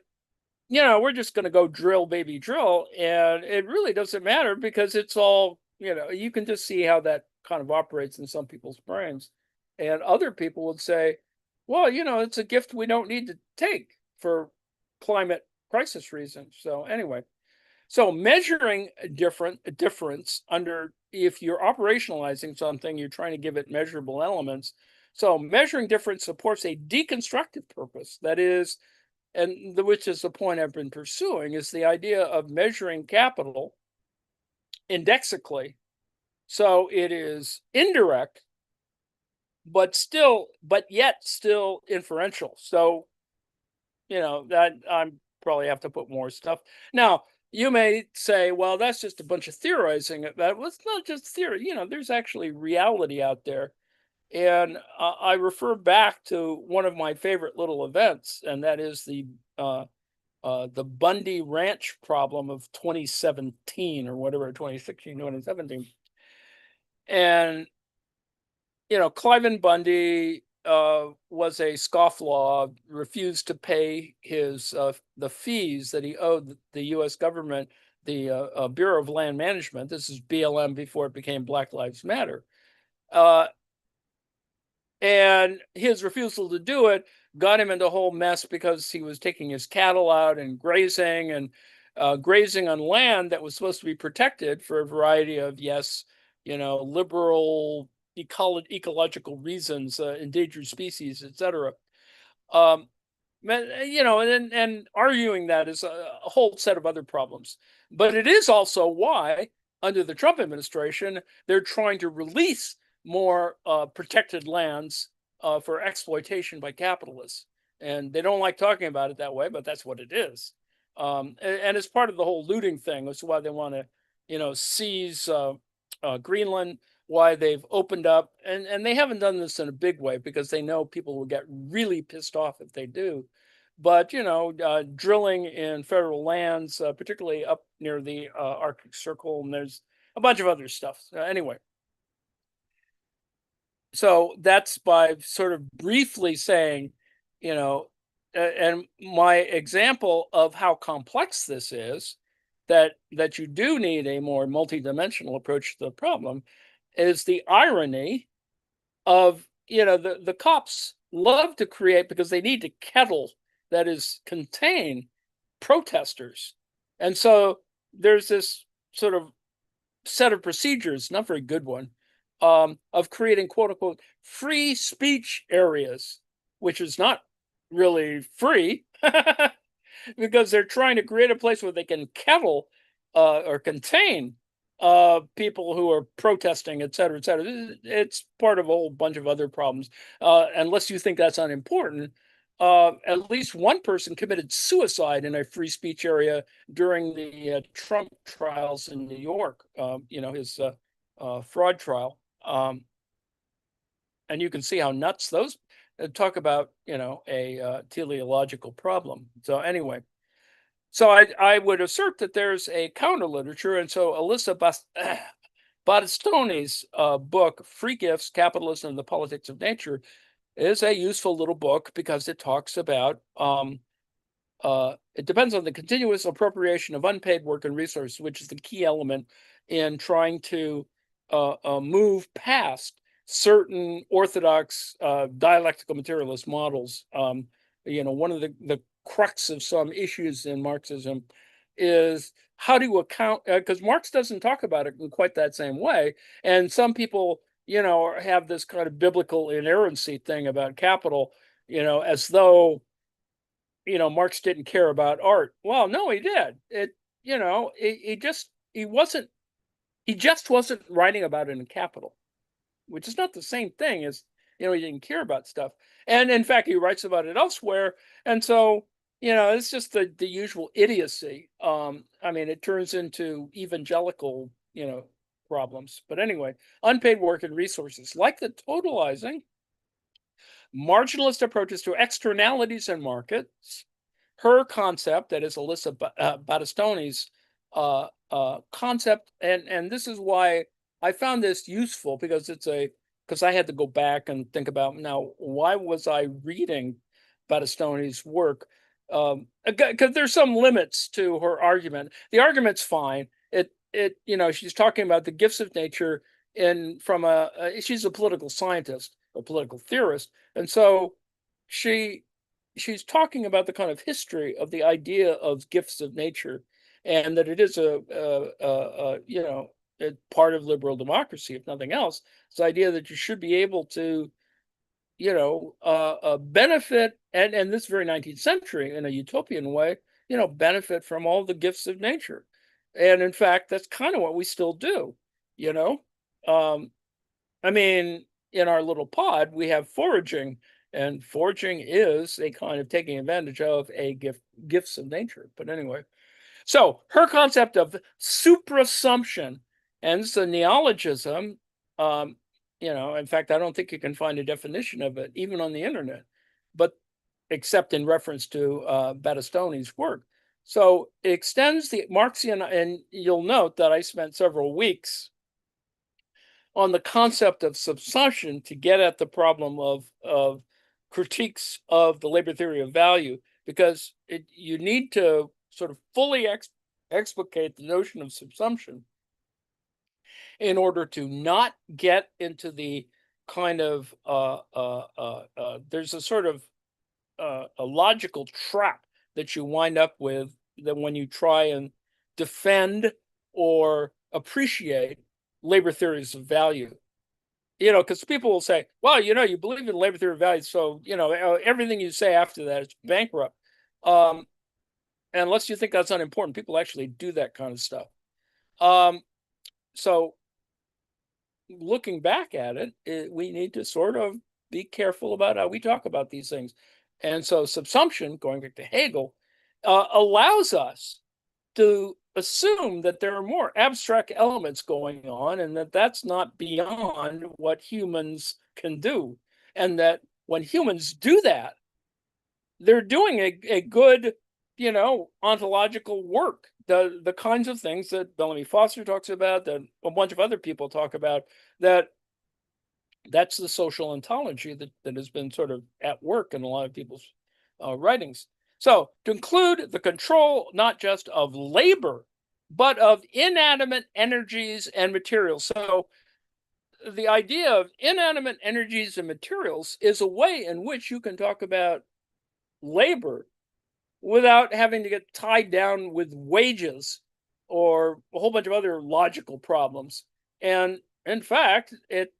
we're just going to go drill, baby, drill. And it really doesn't matter because it's all, you can just see how that kind of operates in some people's brains. And other people would say, well, it's a gift we don't need to take for climate crisis reasons. So anyway, so measuring a difference under, if you're operationalizing something, you're trying to give it measurable elements. So measuring difference supports a deconstructive purpose. That is, which is the point I've been pursuing, is the idea of measuring capital indexically. So it is indirect, but yet still inferential. So, that I'm probably have to put more stuff. Now, you may say, well, that's just a bunch of theorizing. That was not just theory. There's actually reality out there. And I refer back to one of my favorite little events, and that is the Bundy Ranch problem of 2017 or whatever, 2016, 2017. And, Cliven Bundy was a scofflaw, refused to pay the fees that he owed the U.S. government, the Bureau of Land Management. This is BLM before it became Black Lives Matter. And his refusal to do it got him into a whole mess because he was taking his cattle out and grazing on land that was supposed to be protected for a variety of, yes, liberal ecological reasons, endangered species, etc. Um, and arguing that is a whole set of other problems. But it is also why, under the Trump administration, they're trying to release more protected lands for exploitation by capitalists. And they don't like talking about it that way, but that's what it is. And it's part of the whole looting thing. That's why they want to, seize Greenland, why they've opened up. And they haven't done this in a big way because they know people will get really pissed off if they do. But, drilling in federal lands, particularly up near the Arctic Circle, and there's a bunch of other stuff. Anyway, so that's by sort of briefly saying, and my example of how complex this is that you do need a more multidimensional approach to the problem is the irony of, the cops love to create, because they need to kettle, that is, contain protesters. And so there's this sort of set of procedures, not very good one, of creating quote unquote free speech areas, which is not really free because they're trying to create a place where they can kettle or contain people who are protesting, et cetera, et cetera. It's part of a whole bunch of other problems. Unless you think that's unimportant, at least one person committed suicide in a free speech area during the Trump trials in New York, his fraud trial. And you can see how nuts those talk about, a teleological problem. So anyway, so I would assert that there's a counter literature. And so Alyssa Battistoni's book, Free Gifts, Capitalism and the Politics of Nature, is a useful little book because it talks about it depends on the continuous appropriation of unpaid work and resources, which is the key element in trying to move past certain orthodox dialectical materialist models. One of the crux of some issues in Marxism is how do you account, because Marx doesn't talk about it in quite that same way. And some people, have this kind of biblical inerrancy thing about capital, as though, Marx didn't care about art. Well, no, he did. He just wasn't writing about it in capital, which is not the same thing as, he didn't care about stuff. And in fact, he writes about it elsewhere. And so, it's just the usual idiocy. It turns into evangelical, problems. But anyway, unpaid work and resources, like the totalizing, marginalist approaches to externalities and markets. Her concept, that is Alyssa Battistoni's concept, and this is why I found this useful, because because I had to go back and think about, now, why was I reading Battistoni's work? Because there's some limits to her argument. The argument's fine. She's talking about the gifts of nature she's a political scientist, a political theorist, and so she's talking about the kind of history of the idea of gifts of nature, and that it is a part of liberal democracy, if nothing else. It's the idea that you should be able to, benefit, and this very 19th century, in a utopian way, benefit from all the gifts of nature. And in fact, that's kind of what we still do, you know. In our little pod, we have foraging, and foraging is a kind of taking advantage of gifts of nature. But anyway, so her concept of suprassumption, and it's a neologism. In fact, I don't think you can find a definition of it even on the internet, but except in reference to Battistoni's work. So it extends the Marxian, and you'll note that I spent several weeks on the concept of subsumption to get at the problem of critiques of the labor theory of value, because you need to sort of fully explicate the notion of subsumption in order to not get into the kind of there's a sort of a logical trap that you wind up with, that when you try and defend or appreciate labor theories of value, because people will say, well, you believe in labor theory of value, so everything you say after that is bankrupt. Unless you think that's unimportant, people actually do that kind of stuff. So looking back at it, we need to sort of be careful about how we talk about these things. And so subsumption, going back to Hegel, allows us to assume that there are more abstract elements going on, and that that's not beyond what humans can do. And that when humans do that, they're doing a good, ontological work. The kinds of things that Bellamy Foster talks about, that a bunch of other people talk about, that's the social ontology that has been sort of at work in a lot of people's writings. So to include the control, not just of labor, but of inanimate energies and materials. So the idea of inanimate energies and materials is a way in which you can talk about labor without having to get tied down with wages or a whole bunch of other logical problems. And in fact, it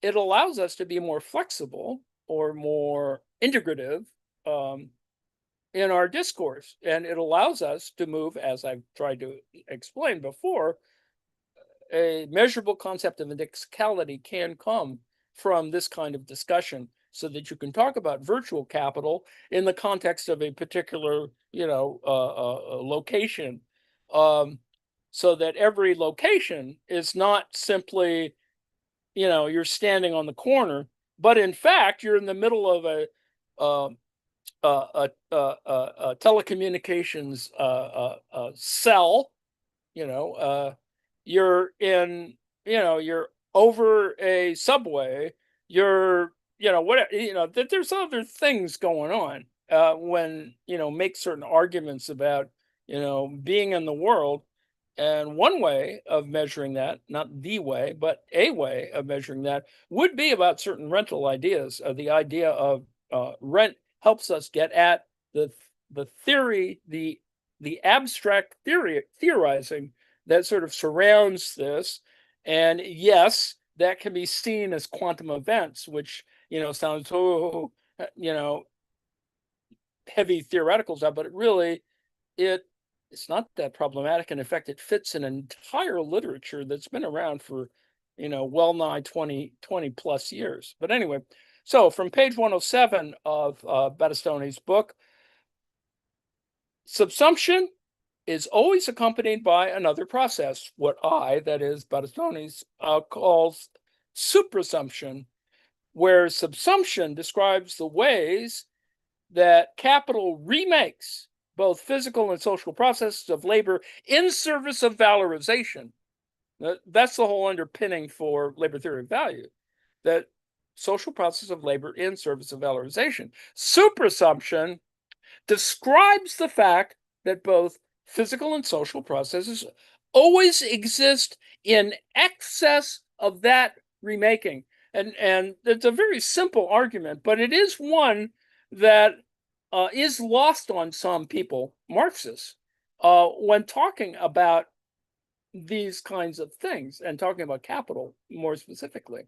allows us to be more flexible or more integrative um, in our discourse, and it allows us to move, as I've tried to explain before, a measurable concept of indexicality can come from this kind of discussion, so that you can talk about virtual capital in the context of a particular, location, um, so that every location is not simply, you're standing on the corner, but in fact you're in the middle of um, a telecommunications cell. you know uh you're in, you're over a subway, you're, whatever, that there's other things going on when, make certain arguments about, being in the world. And one way of measuring that, not the way, but a way of measuring that, would be about certain rental ideas. The idea of rent helps us get at the theory, the abstract theorizing that sort of surrounds this. And yes, that can be seen as quantum events, which, sounds heavy theoretical stuff, but it really, it it's not that problematic. And in fact, it fits an entire literature that's been around for, well nigh 20 plus years. But anyway, so from page 107 of Battistoni's book, subsumption is always accompanied by another process, what that is, Battistoni's, calls suprassumption, where subsumption describes the ways that capital remakes both physical and social processes of labor in service of valorization. That's the whole underpinning for labor theory of value, that social process of labor in service of valorization. Suprassumption describes the fact that both physical and social processes always exist in excess of that remaking. And it's a very simple argument, but it is one that is lost on some people, Marxists, when talking about these kinds of things and talking about capital more specifically.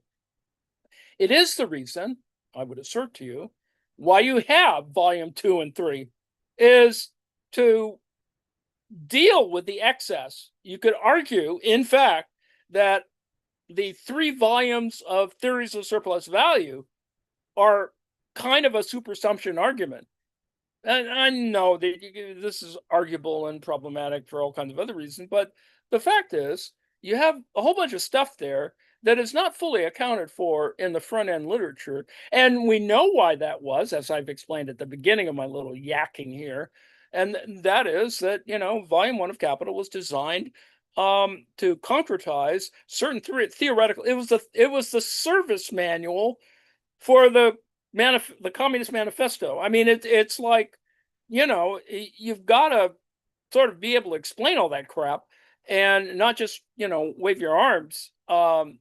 It is the reason, I would assert to you, why you have volume 2 and 3, is to deal with the excess. You could argue, in fact, that the 3 volumes of theories of surplus value are kind of a supersumption argument. And I know that this is arguable and problematic for all kinds of other reasons, but the fact is, you have a whole bunch of stuff there that is not fully accounted for in the front end literature. And we know why that was, as I've explained at the beginning of my little yakking here. And that is that, volume 1 of Capital was designed to concretize certain theoretical. It was the service manual for the Communist Manifesto. I mean, it's like, you've got to sort of be able to explain all that crap and not just, wave your arms, go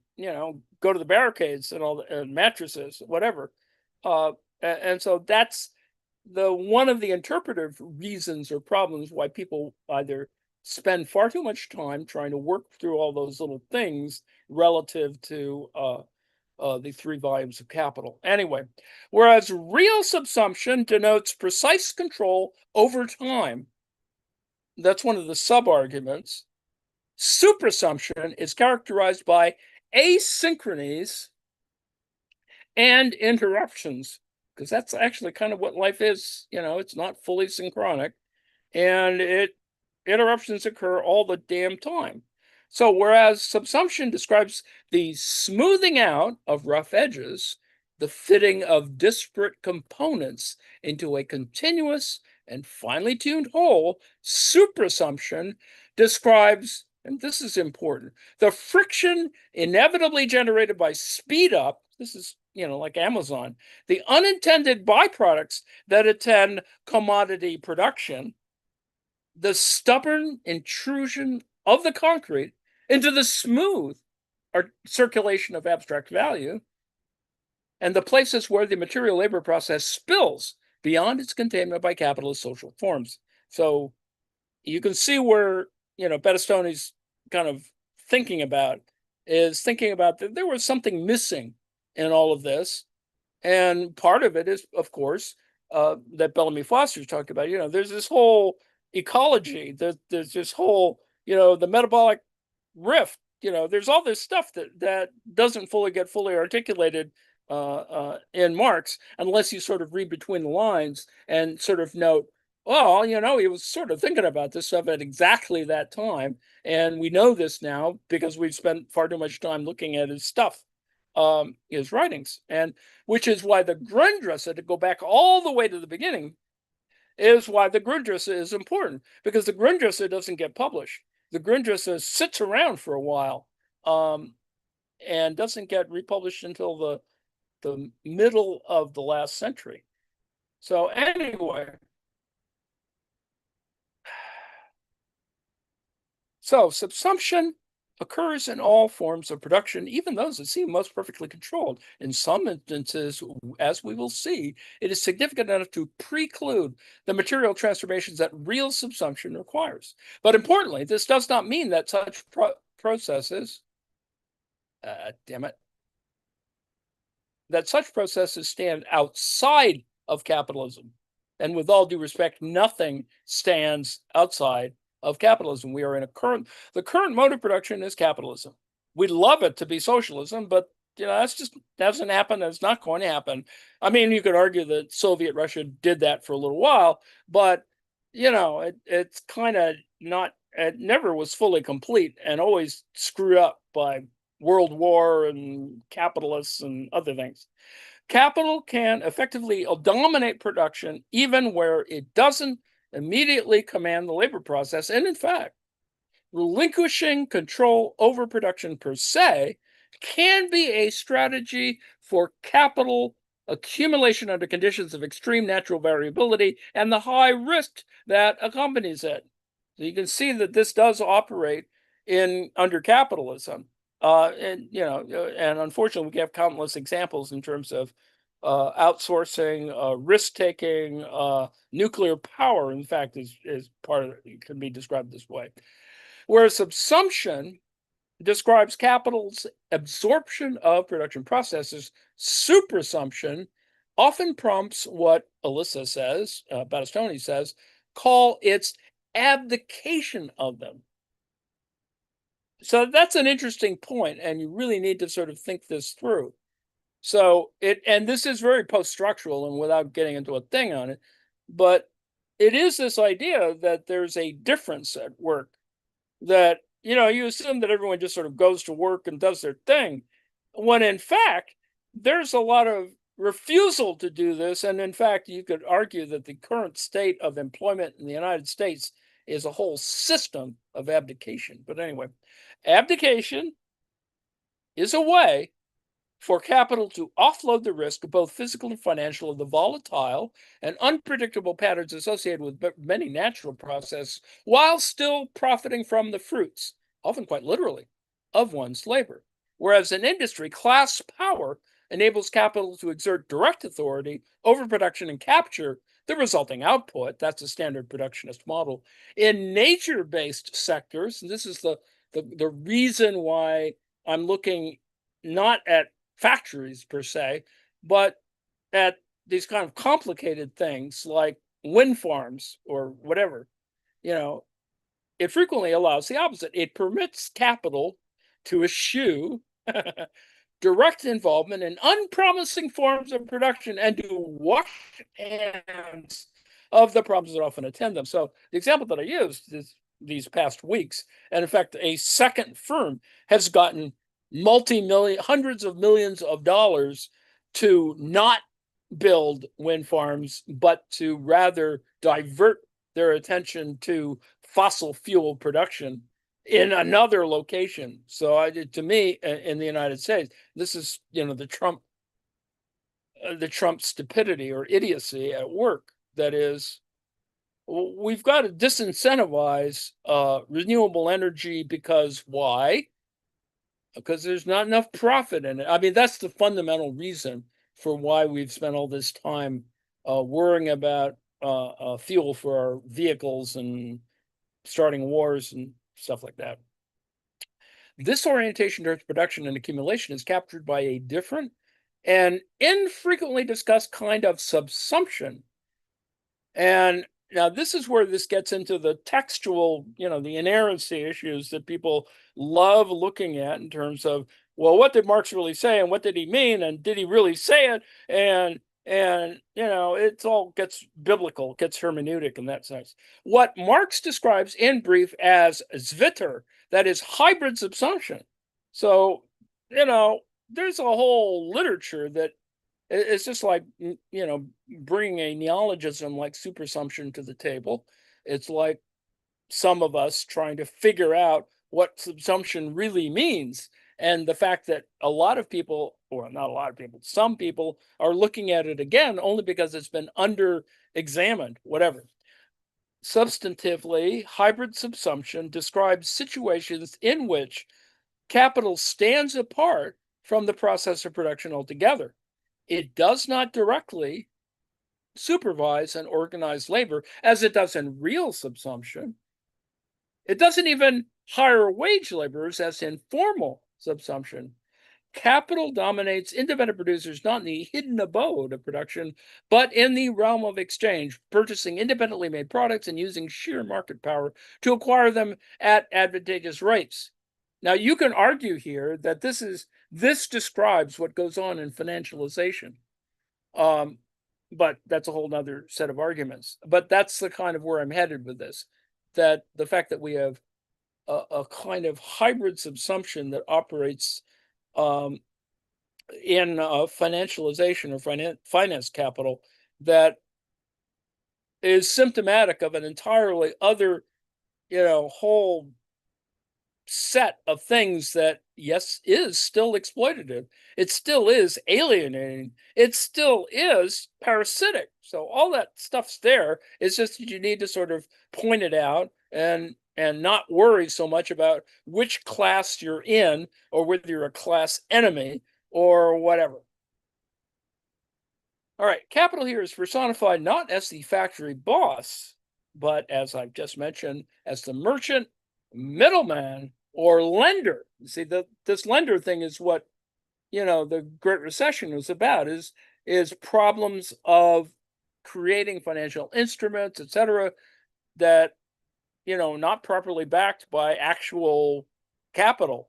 to the barricades and all the mattresses, whatever. And so that's one of the interpretive reasons or problems why people either spend far too much time trying to work through all those little things relative to the 3 volumes of Capital. Anyway, whereas real subsumption denotes precise control over time, that's one of the sub-arguments. Suprassumption is characterized by asynchronies and interruptions, because that's actually kind of what life is. It's not fully synchronic, and interruptions occur all the damn time. So whereas subsumption describes the smoothing out of rough edges, the fitting of disparate components into a continuous and finely tuned whole, suprassumption describes, and this is important, the friction inevitably generated by speed up. This is, like Amazon, the unintended byproducts that attend commodity production, the stubborn intrusion of the concrete into the smooth circulation of abstract value, and the places where the material labor process spills beyond its containment by capitalist social forms. So you can see where, Bettistoni's kind of thinking about thinking about that there was something missing in all of this. And part of it is, of course, that Bellamy Foster's talked about. There's this whole ecology. There's this whole, the metabolic rift. There's all this stuff that doesn't get fully articulated in Marx unless you sort of read between the lines and sort of note, well, he was sort of thinking about this stuff at exactly that time, and we know this now because we've spent far too much time looking at his stuff, his writings, and which is why the Grundrisse, to go back all the way to the beginning, is why the Grundrisse is important, because the Grundrisse doesn't get published. The Grundrisse sits around for a while, and doesn't get republished until the middle of the last century. So anyway, so subsumption occurs in all forms of production, even those that seem most perfectly controlled. In some instances, as we will see, it is significant enough to preclude the material transformations that real subsumption requires. But importantly, this does not mean that such processes, damn it, that such processes stand outside of capitalism. And with all due respect, nothing stands outside of capitalism. We are in the current mode of production is capitalism. We'd love it to be socialism, but that's just doesn't happen. It's not going to happen. I mean, you could argue that Soviet Russia did that for a little while, but it's kind of not. It never was fully complete and always screwed up by World War and capitalists and other things. Capital can effectively dominate production even where it doesn't immediately command the labor process. And in fact, relinquishing control over production per se can be a strategy for capital accumulation under conditions of extreme natural variability and the high risk that accompanies it. So you can see that this does operate under capitalism. And unfortunately, we have countless examples in terms of outsourcing, risk taking, nuclear power. In fact, is part of it, can be described this way. Whereas subsumption describes capital's absorption of production processes, supersumption often prompts what Alyssa says, Battistoni says, call its abdication of them. So that's an interesting point, and you really need to sort of think this through. So and this is very post-structural, and without getting into a thing on it, but it is this idea that there's a difference at work, that you assume that everyone just sort of goes to work and does their thing, when in fact there's a lot of refusal to do this. And in fact, you could argue that the current state of employment in the United States is a whole system of abdication. But anyway, abdication is a way for capital to offload the risk, both physical and financial, of the volatile and unpredictable patterns associated with many natural processes, while still profiting from the fruits, often quite literally, of one's labor. Whereas in industry, class power enables capital to exert direct authority over production and capture the resulting output. That's a standard productionist model. In nature-based sectors, and this is the reason why I'm looking not at factories per se, but at these kind of complicated things like wind farms or whatever, it frequently allows the opposite. It permits capital to eschew direct involvement in unpromising forms of production and to wash hands of the problems that often attend them. So the example that I used is these past weeks, and in fact, a second firm has gotten hundreds of millions of dollars to not build wind farms, but to rather divert their attention to fossil fuel production in another location. So to me, in the United States, this is the Trump stupidity or idiocy at work that is we've got to disincentivize renewable energy because why? Because there's not enough profit in it. I mean, that's the fundamental reason for why we've spent all this time worrying about fuel for our vehicles and starting wars and stuff like that. This orientation towards production and accumulation is captured by a different and infrequently discussed kind of subsumption. And now this is where this gets into the textual, the inerrancy issues that people love looking at in terms of, well, what did Marx really say and what did he mean and did he really say it? And it's all gets biblical, gets hermeneutic in that sense. What Marx describes in brief as Zwitter, that is hybrid subsumption. So, there's a whole literature that it's just like, bringing a neologism like supersumption to the table. It's like some of us trying to figure out what subsumption really means. And the fact that a lot of people, or not a lot of people, some people are looking at it again only because it's been under examined, whatever. Substantively, hybrid subsumption describes situations in which capital stands apart from the process of production altogether. It does not directly supervise and organize labor as it does in real subsumption. It doesn't even hire wage laborers as in formal subsumption. Capital dominates independent producers not in the hidden abode of production, but in the realm of exchange, purchasing independently made products and using sheer market power to acquire them at advantageous rates. Now, you can argue here that this describes what goes on in financialization. But that's a whole nother set of arguments. But that's the kind of where I'm headed with this. That the fact that we have a kind of hybrid subsumption that operates in financialization or finance capital that is symptomatic of an entirely other, whole set of things that, yes, is still exploitative. It still is alienating. It still is parasitic. So all that stuff's there. It's just that you need to sort of point it out and not worry so much about which class you're in or whether you're a class enemy or whatever. All right, capital here is personified not as the factory boss, but as I've just mentioned, as the merchant, middleman, or lender. See, this lender thing is what the Great Recession was about, is problems of creating financial instruments, etc., that not properly backed by actual capital,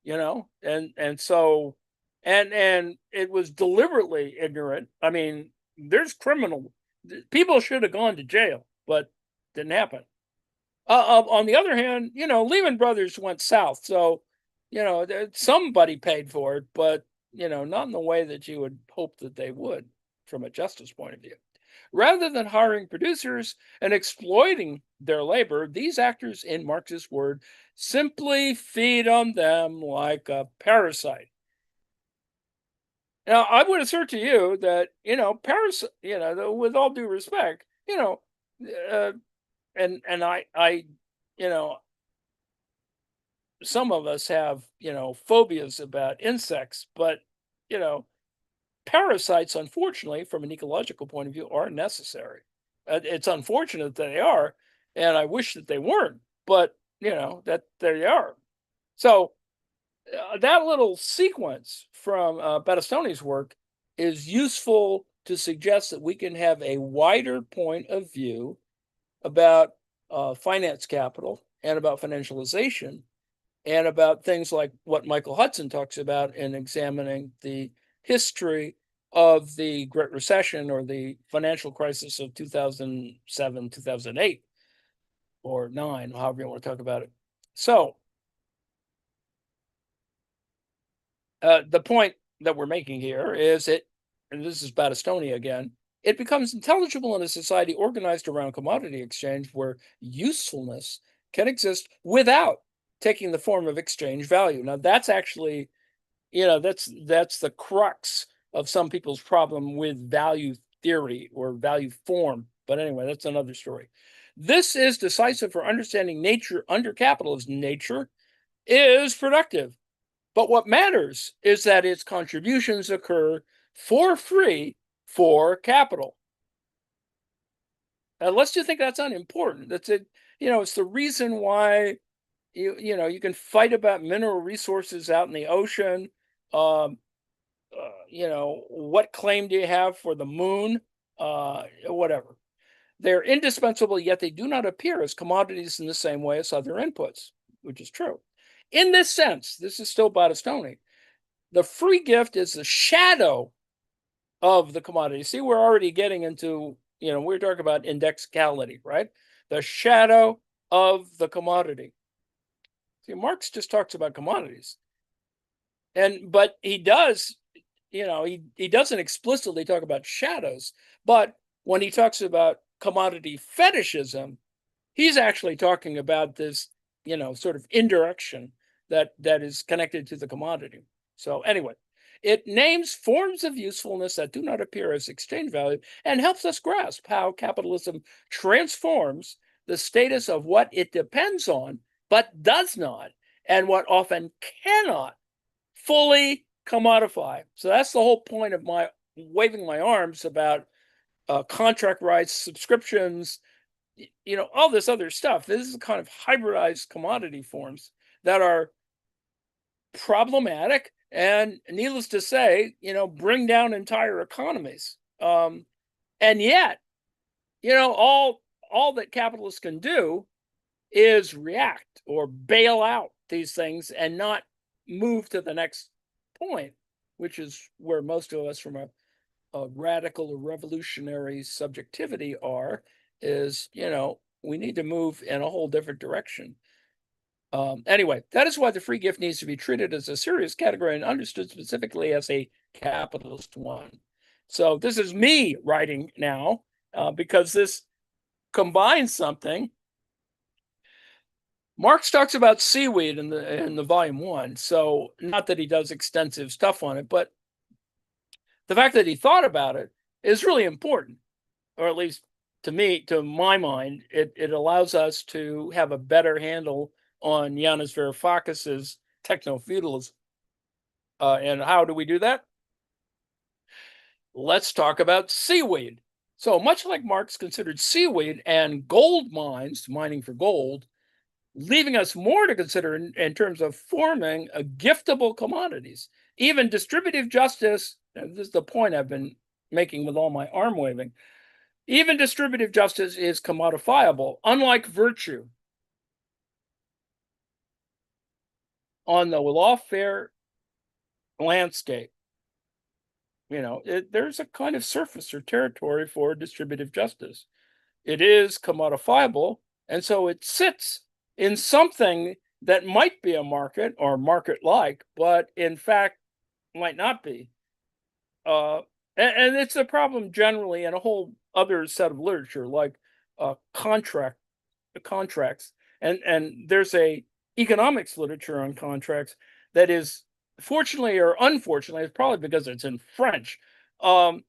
and so and it was deliberately ignorant. I mean, there's criminal people should have gone to jail, but didn't happen. On the other hand, Lehman Brothers went south, so somebody paid for it, but not in the way that you would hope that they would from a justice point of view. Rather than hiring producers and exploiting their labor, these actors, in Marx's word, simply feed on them like a parasite. Now, I would assert to you that parasite, with all due respect, uh, and I, you know, some of us have phobias about insects, but you know, parasites, unfortunately, from an ecological point of view, are necessary. It's unfortunate that they are, and I wish that they weren't, but that there they are. So that little sequence from Battistoni's work is useful to suggest that we can have a wider point of view about finance capital and about financialization and about things like what Michael Hudson talks about in examining the history of the Great Recession or the financial crisis of 2007, 2008, or 9, however you want to talk about it. So the point that we're making here is and this is Battistoni again, it becomes intelligible in a society organized around commodity exchange where usefulness can exist without taking the form of exchange value. Now that's actually, that's the crux of some people's problem with value theory or value form. But anyway, that's another story. This is decisive for understanding nature under capitalism. Nature is productive. But what matters is that its contributions occur for free for capital. Unless you think that's unimportant, that's it. It's the reason why you can fight about mineral resources out in the ocean. Um, what claim do you have for the moon? Whatever. They're indispensable, yet they do not appear as commodities in the same way as other inputs, which is true. In this sense, this is still Battistoni. The free gift is the shadow of the commodity. See, we're already getting into, we're talking about indexicality, right? The shadow of the commodity. See, Marx just talks about commodities. But he does, he doesn't explicitly talk about shadows, but when he talks about commodity fetishism, he's actually talking about this, sort of indirection that is connected to the commodity. So anyway, it names forms of usefulness that do not appear as exchange value and helps us grasp how capitalism transforms the status of what it depends on, but does not, and what often cannot fully commodify. So that's the whole point of my waving my arms about contract rights, subscriptions, all this other stuff. This is kind of hybridized commodity forms that are problematic and, needless to say, bring down entire economies. And yet, all that capitalists can do is react or bail out these things and not move to the next point, which is where most of us from a radical or revolutionary subjectivity are, is, we need to move in a whole different direction. Anyway, that is why the free gift needs to be treated as a serious category and understood specifically as a capitalist one. So this is me writing now, because this combines something. Marx talks about seaweed in the volume 1. So not that he does extensive stuff on it, but the fact that he thought about it is really important, or at least to me, to my mind, it allows us to have a better handle on Yanis Varoufakis's techno-feudalism. And how do we do that? Let's talk about seaweed. So much like Marx considered seaweed and gold mines, mining for gold, leaving us more to consider in terms of forming a giftable commodities. Even distributive justice, and this is the point I've been making with all my arm waving, even distributive justice is commodifiable, unlike virtue. On the lawfare landscape, there's a kind of surface or territory for distributive justice. It is commodifiable, and so it sits in something that might be a market or market-like, but in fact might not be. And it's a problem generally in a whole other set of literature, like contracts, and there's a economics literature on contracts that is, fortunately or unfortunately, it's probably because it's in French, not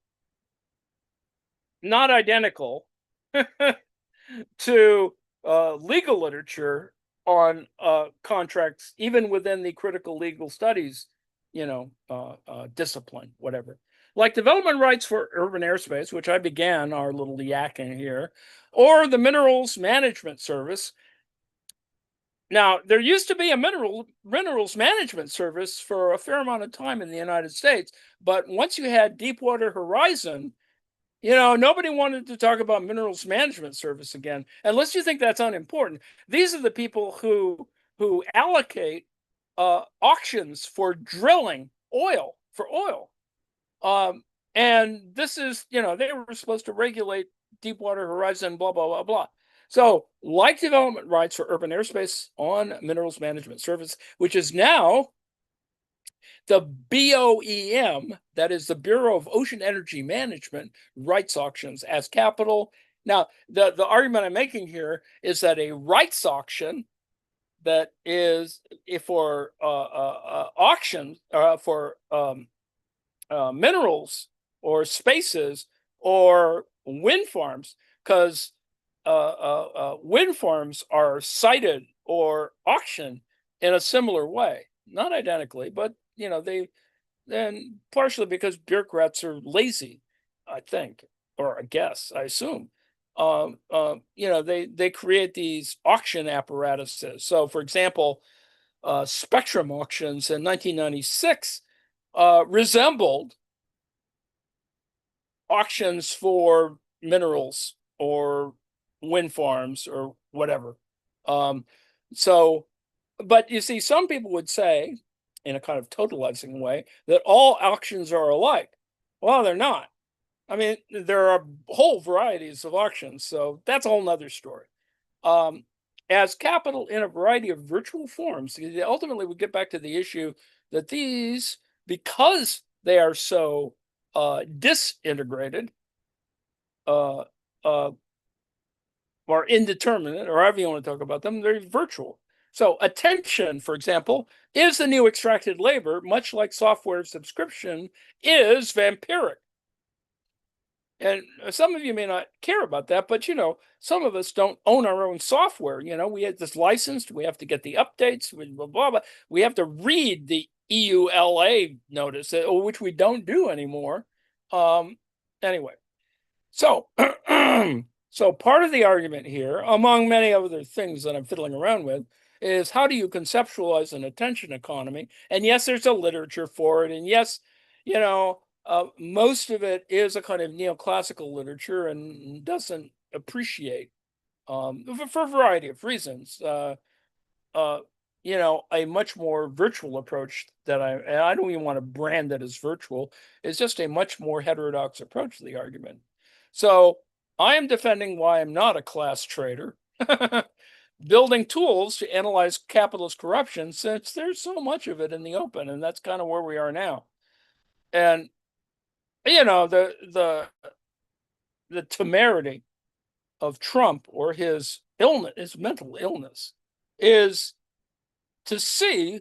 identical to legal literature on contracts, even within the critical legal studies, discipline, whatever. Like development rights for urban airspace, which I began our little yakking here, or the Minerals Management Service. Now, there used to be a minerals management service for a fair amount of time in the United States, but once you had Deepwater Horizon, nobody wanted to talk about minerals management service again, unless you think that's unimportant. These are the people who allocate auctions for drilling oil for oil. And this is, they were supposed to regulate Deepwater Horizon, blah, blah, blah, blah. So, like development rights for urban airspace on Minerals Management Service, which is now the BOEM, that is the Bureau of Ocean Energy Management, rights auctions as capital. Now, the argument I'm making here is that a rights auction that is for auction for minerals or spaces or wind farms, because wind farms are sited or auctioned in a similar way, not identically, but they then partially because bureaucrats are lazy, I think, or I guess, I assume. They create these auction apparatuses. So, for example, spectrum auctions in 1996 resembled auctions for minerals or wind farms or whatever. Um, so, but you see, some people would say, in a kind of totalizing way, that all auctions are alike. Well, they're not. I mean, there are whole varieties of auctions, so that's a whole nother story. Um, as capital in a variety of virtual forms, ultimately we get back to the issue that these, because they are so disintegrated, uh, uh, or indeterminate, or however you want to talk about them, they're virtual. So attention, for example, is the new extracted labor, much like software subscription is vampiric. And some of you may not care about that, but some of us don't own our own software. We have this licensed, we have to get the updates, blah, blah, blah. We have to read the EULA notice, which we don't do anymore. Anyway, so so part of the argument here, among many other things that I'm fiddling around with, is how do you conceptualize an attention economy? And yes, there's a literature for it. And yes, most of it is a kind of neoclassical literature and doesn't appreciate, for a variety of reasons, a much more virtual approach and I don't even want to brand it as virtual. It's just a much more heterodox approach to the argument. So I am defending why I'm not a class trader, building tools to analyze capitalist corruption since there's so much of it in the open, and that's kind of where we are now. And the temerity of Trump or his illness, his mental illness, is to see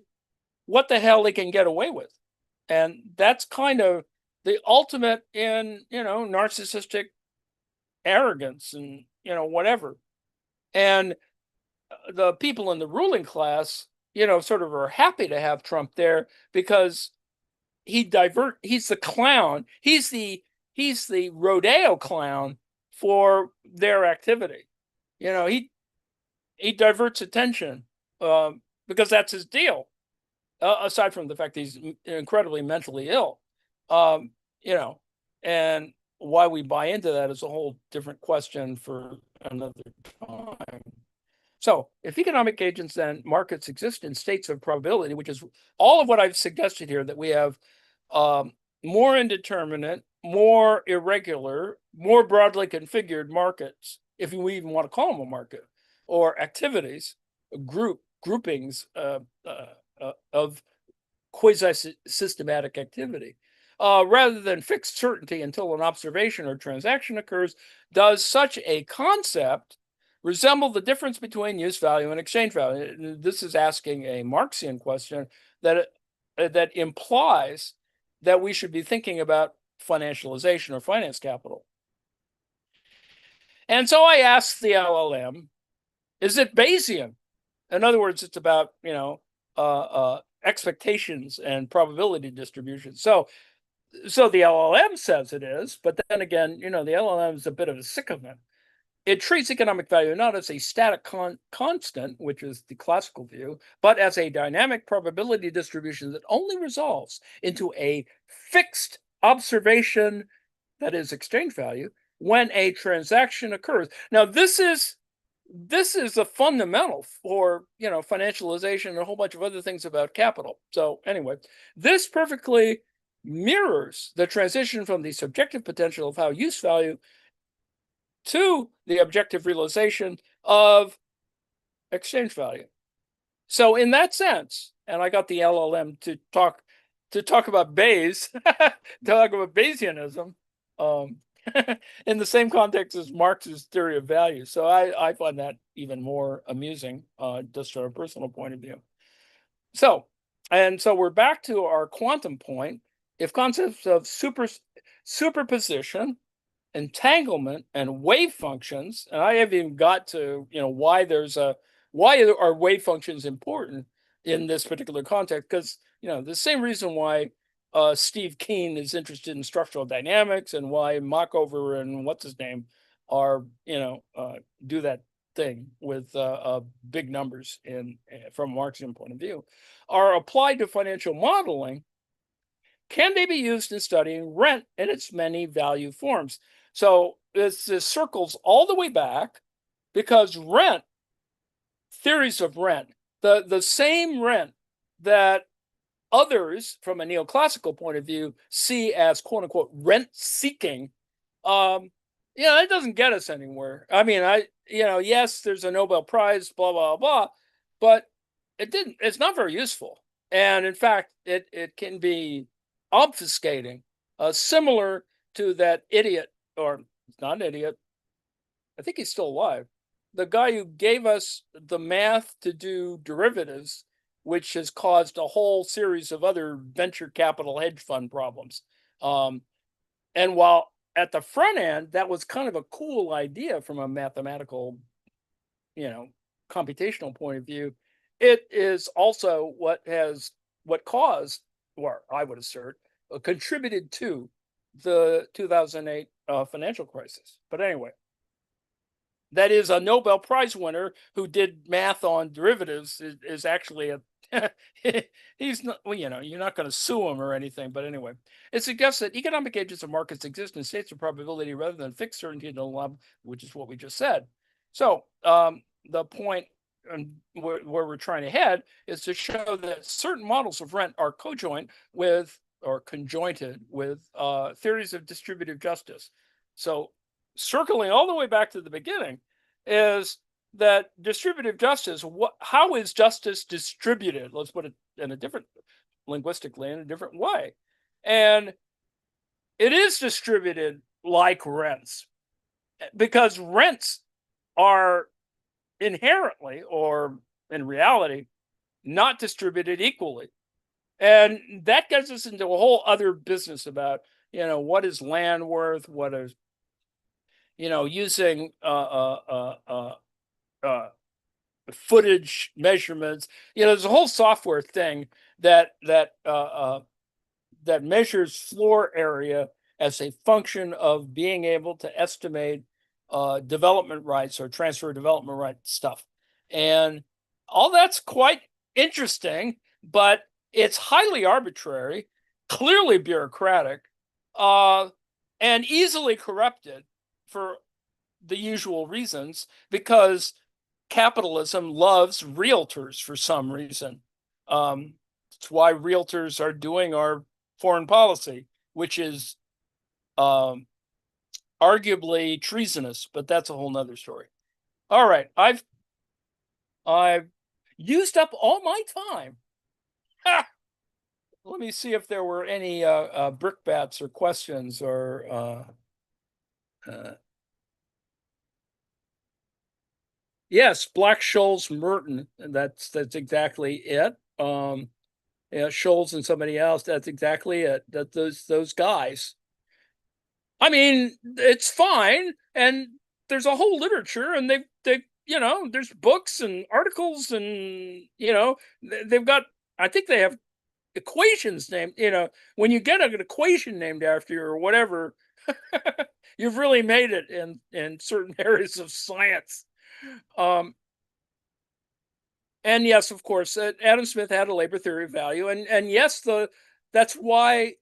what the hell they can get away with. And that's kind of the ultimate in, narcissistic arrogance and, whatever. And the people in the ruling class, sort of are happy to have Trump there because he's the clown. He's the rodeo clown for their activity. He diverts attention because that's his deal. Aside from the fact that he's incredibly mentally ill, um, and why we buy into that is a whole different question for another time. So, if economic agents and markets exist in states of probability, which is all of what I've suggested here, that we have more indeterminate, more irregular, more broadly configured markets, if we even want to call them a market, or activities, groupings of quasi-systematic activity, rather than fixed certainty until an observation or transaction occurs, does such a concept resemble the difference between use value and exchange value? This is asking a Marxian question that implies that we should be thinking about financialization or finance capital. And so I asked the LLM, is it Bayesian? In other words, it's about, expectations and probability distribution. So the LLM says it is, but then again, the LLM is a bit of a sycophant. It treats economic value not as a static constant, which is the classical view, but as a dynamic probability distribution that only resolves into a fixed observation, that is exchange value, when a transaction occurs. Now, this is a fundamental for financialization and a whole bunch of other things about capital. So anyway, this perfectly mirrors the transition from the subjective potential of how use value to the objective realization of exchange value. So in that sense, and I got the LLM to talk about Bayes, talk about Bayesianism, in the same context as Marx's theory of value. So I find that even more amusing, just from a personal point of view. So we're back to our quantum point. If concepts of superposition entanglement and wave functions, and I haven't even got to, why are wave functions important in this particular context? Because, the same reason why Steve Keen is interested in structural dynamics, and why Markover and what's his name are, do that thing with big numbers from a Marxian point of view, are applied to financial modeling. Can they be used in studying rent in its many value forms? So this circles all the way back, because rent, theories of rent, the same rent that others from a neoclassical point of view see as quote unquote rent seeking, it doesn't get us anywhere. I mean, yes, there's a Nobel Prize, blah, blah, blah, but it's not very useful. And in fact, it can be obfuscating, similar to that idiot, or not an idiot, I think he's still alive, the guy who gave us the math to do derivatives, which has caused a whole series of other venture capital hedge fund problems. And while at the front end, that was kind of a cool idea from a mathematical, computational point of view, it is also what caused, or I would assert, contributed to the 2008 financial crisis. But anyway, that is a Nobel Prize winner who did math on derivatives is actually a he's not, well, you're not going to sue him or anything, but anyway, it suggests that economic agents of markets exist in states of probability rather than fixed certainty in the lab, which is what we just said. So the point where we're trying to head is to show that certain models of rent are cojoint with, or conjointed with, theories of distributive justice. So circling all the way back to the beginning is that distributive justice, how is justice distributed? Let's put it in a different, linguistically, in a different way. And it is distributed like rents, because rents are inherently, or in reality, not distributed equally. And that gets us into a whole other business about, what is land worth, what is, using footage measurements. There's a whole software thing that measures floor area as a function of being able to estimate development rights or transfer development right stuff. And all that's quite interesting, but it's highly arbitrary, clearly bureaucratic, and easily corrupted for the usual reasons, because capitalism loves realtors for some reason. It's why realtors are doing our foreign policy, which is arguably treasonous, but that's a whole nother story. All right, I've used up all my time. Let me see if there were any brickbats or questions, or yes, Black Scholes Merton. That's exactly it. Scholes and somebody else. That's exactly it. That those guys. I mean, it's fine, and there's a whole literature, and they there's books and articles, and they've got. I think they have equations named. When you get an equation named after you or whatever, you've really made it in certain areas of science. And yes, of course, Adam Smith had a labor theory of value, and yes, that's why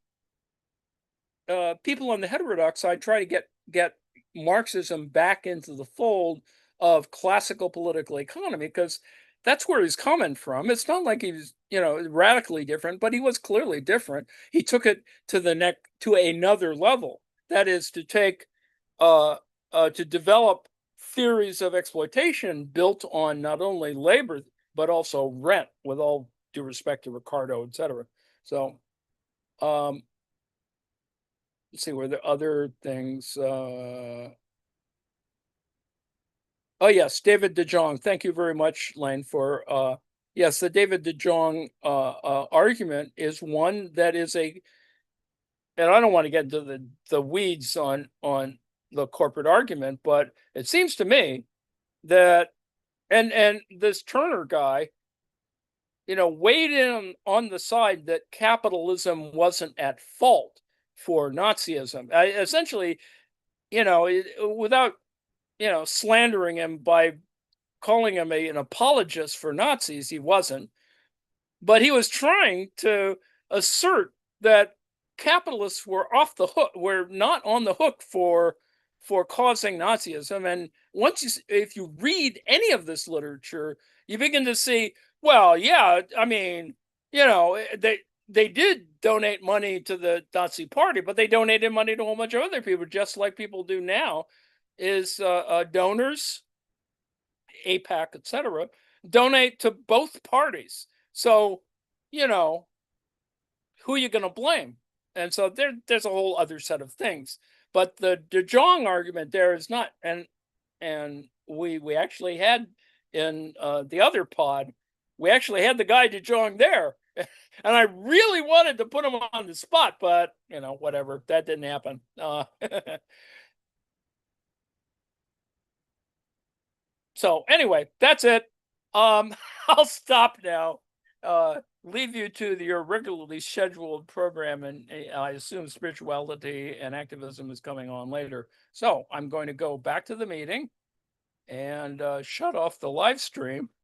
people on the heterodox side try to get Marxism back into the fold of classical political economy, because that's where he's coming from. It's not like he was, radically different, but he was clearly different. He took it to another level. That is to take to develop theories of exploitation built on not only labor but also rent, with all due respect to Ricardo, etc. So, let's see, were there other things? Oh yes, David De Jong. Thank you very much, Lane, for yes, the David De Jong argument is one that is and I don't want to get into the weeds on the corporate argument, but it seems to me that and this Turner guy, weighed in on the side that capitalism wasn't at fault for Nazism. Essentially, without slandering him by calling him an apologist for Nazis, he wasn't. But he was trying to assert that capitalists were off the hook, were not on the hook for causing Nazism. And if you read any of this literature, you begin to see, well, yeah, I mean, they did donate money to the Nazi party, but they donated money to a whole bunch of other people, just like people do now. Is donors, APAC, etc., donate to both parties. So, you know, who are you going to blame? And so there's a whole other set of things. But the De Jong argument there is not, and we actually had in the other pod, we actually had the guy De Jong there, and I really wanted to put him on the spot, but whatever, that didn't happen. So anyway, that's it. I'll stop now. Leave you to your regularly scheduled program, and I assume spirituality and activism is coming on later. So I'm going to go back to the meeting and shut off the live stream.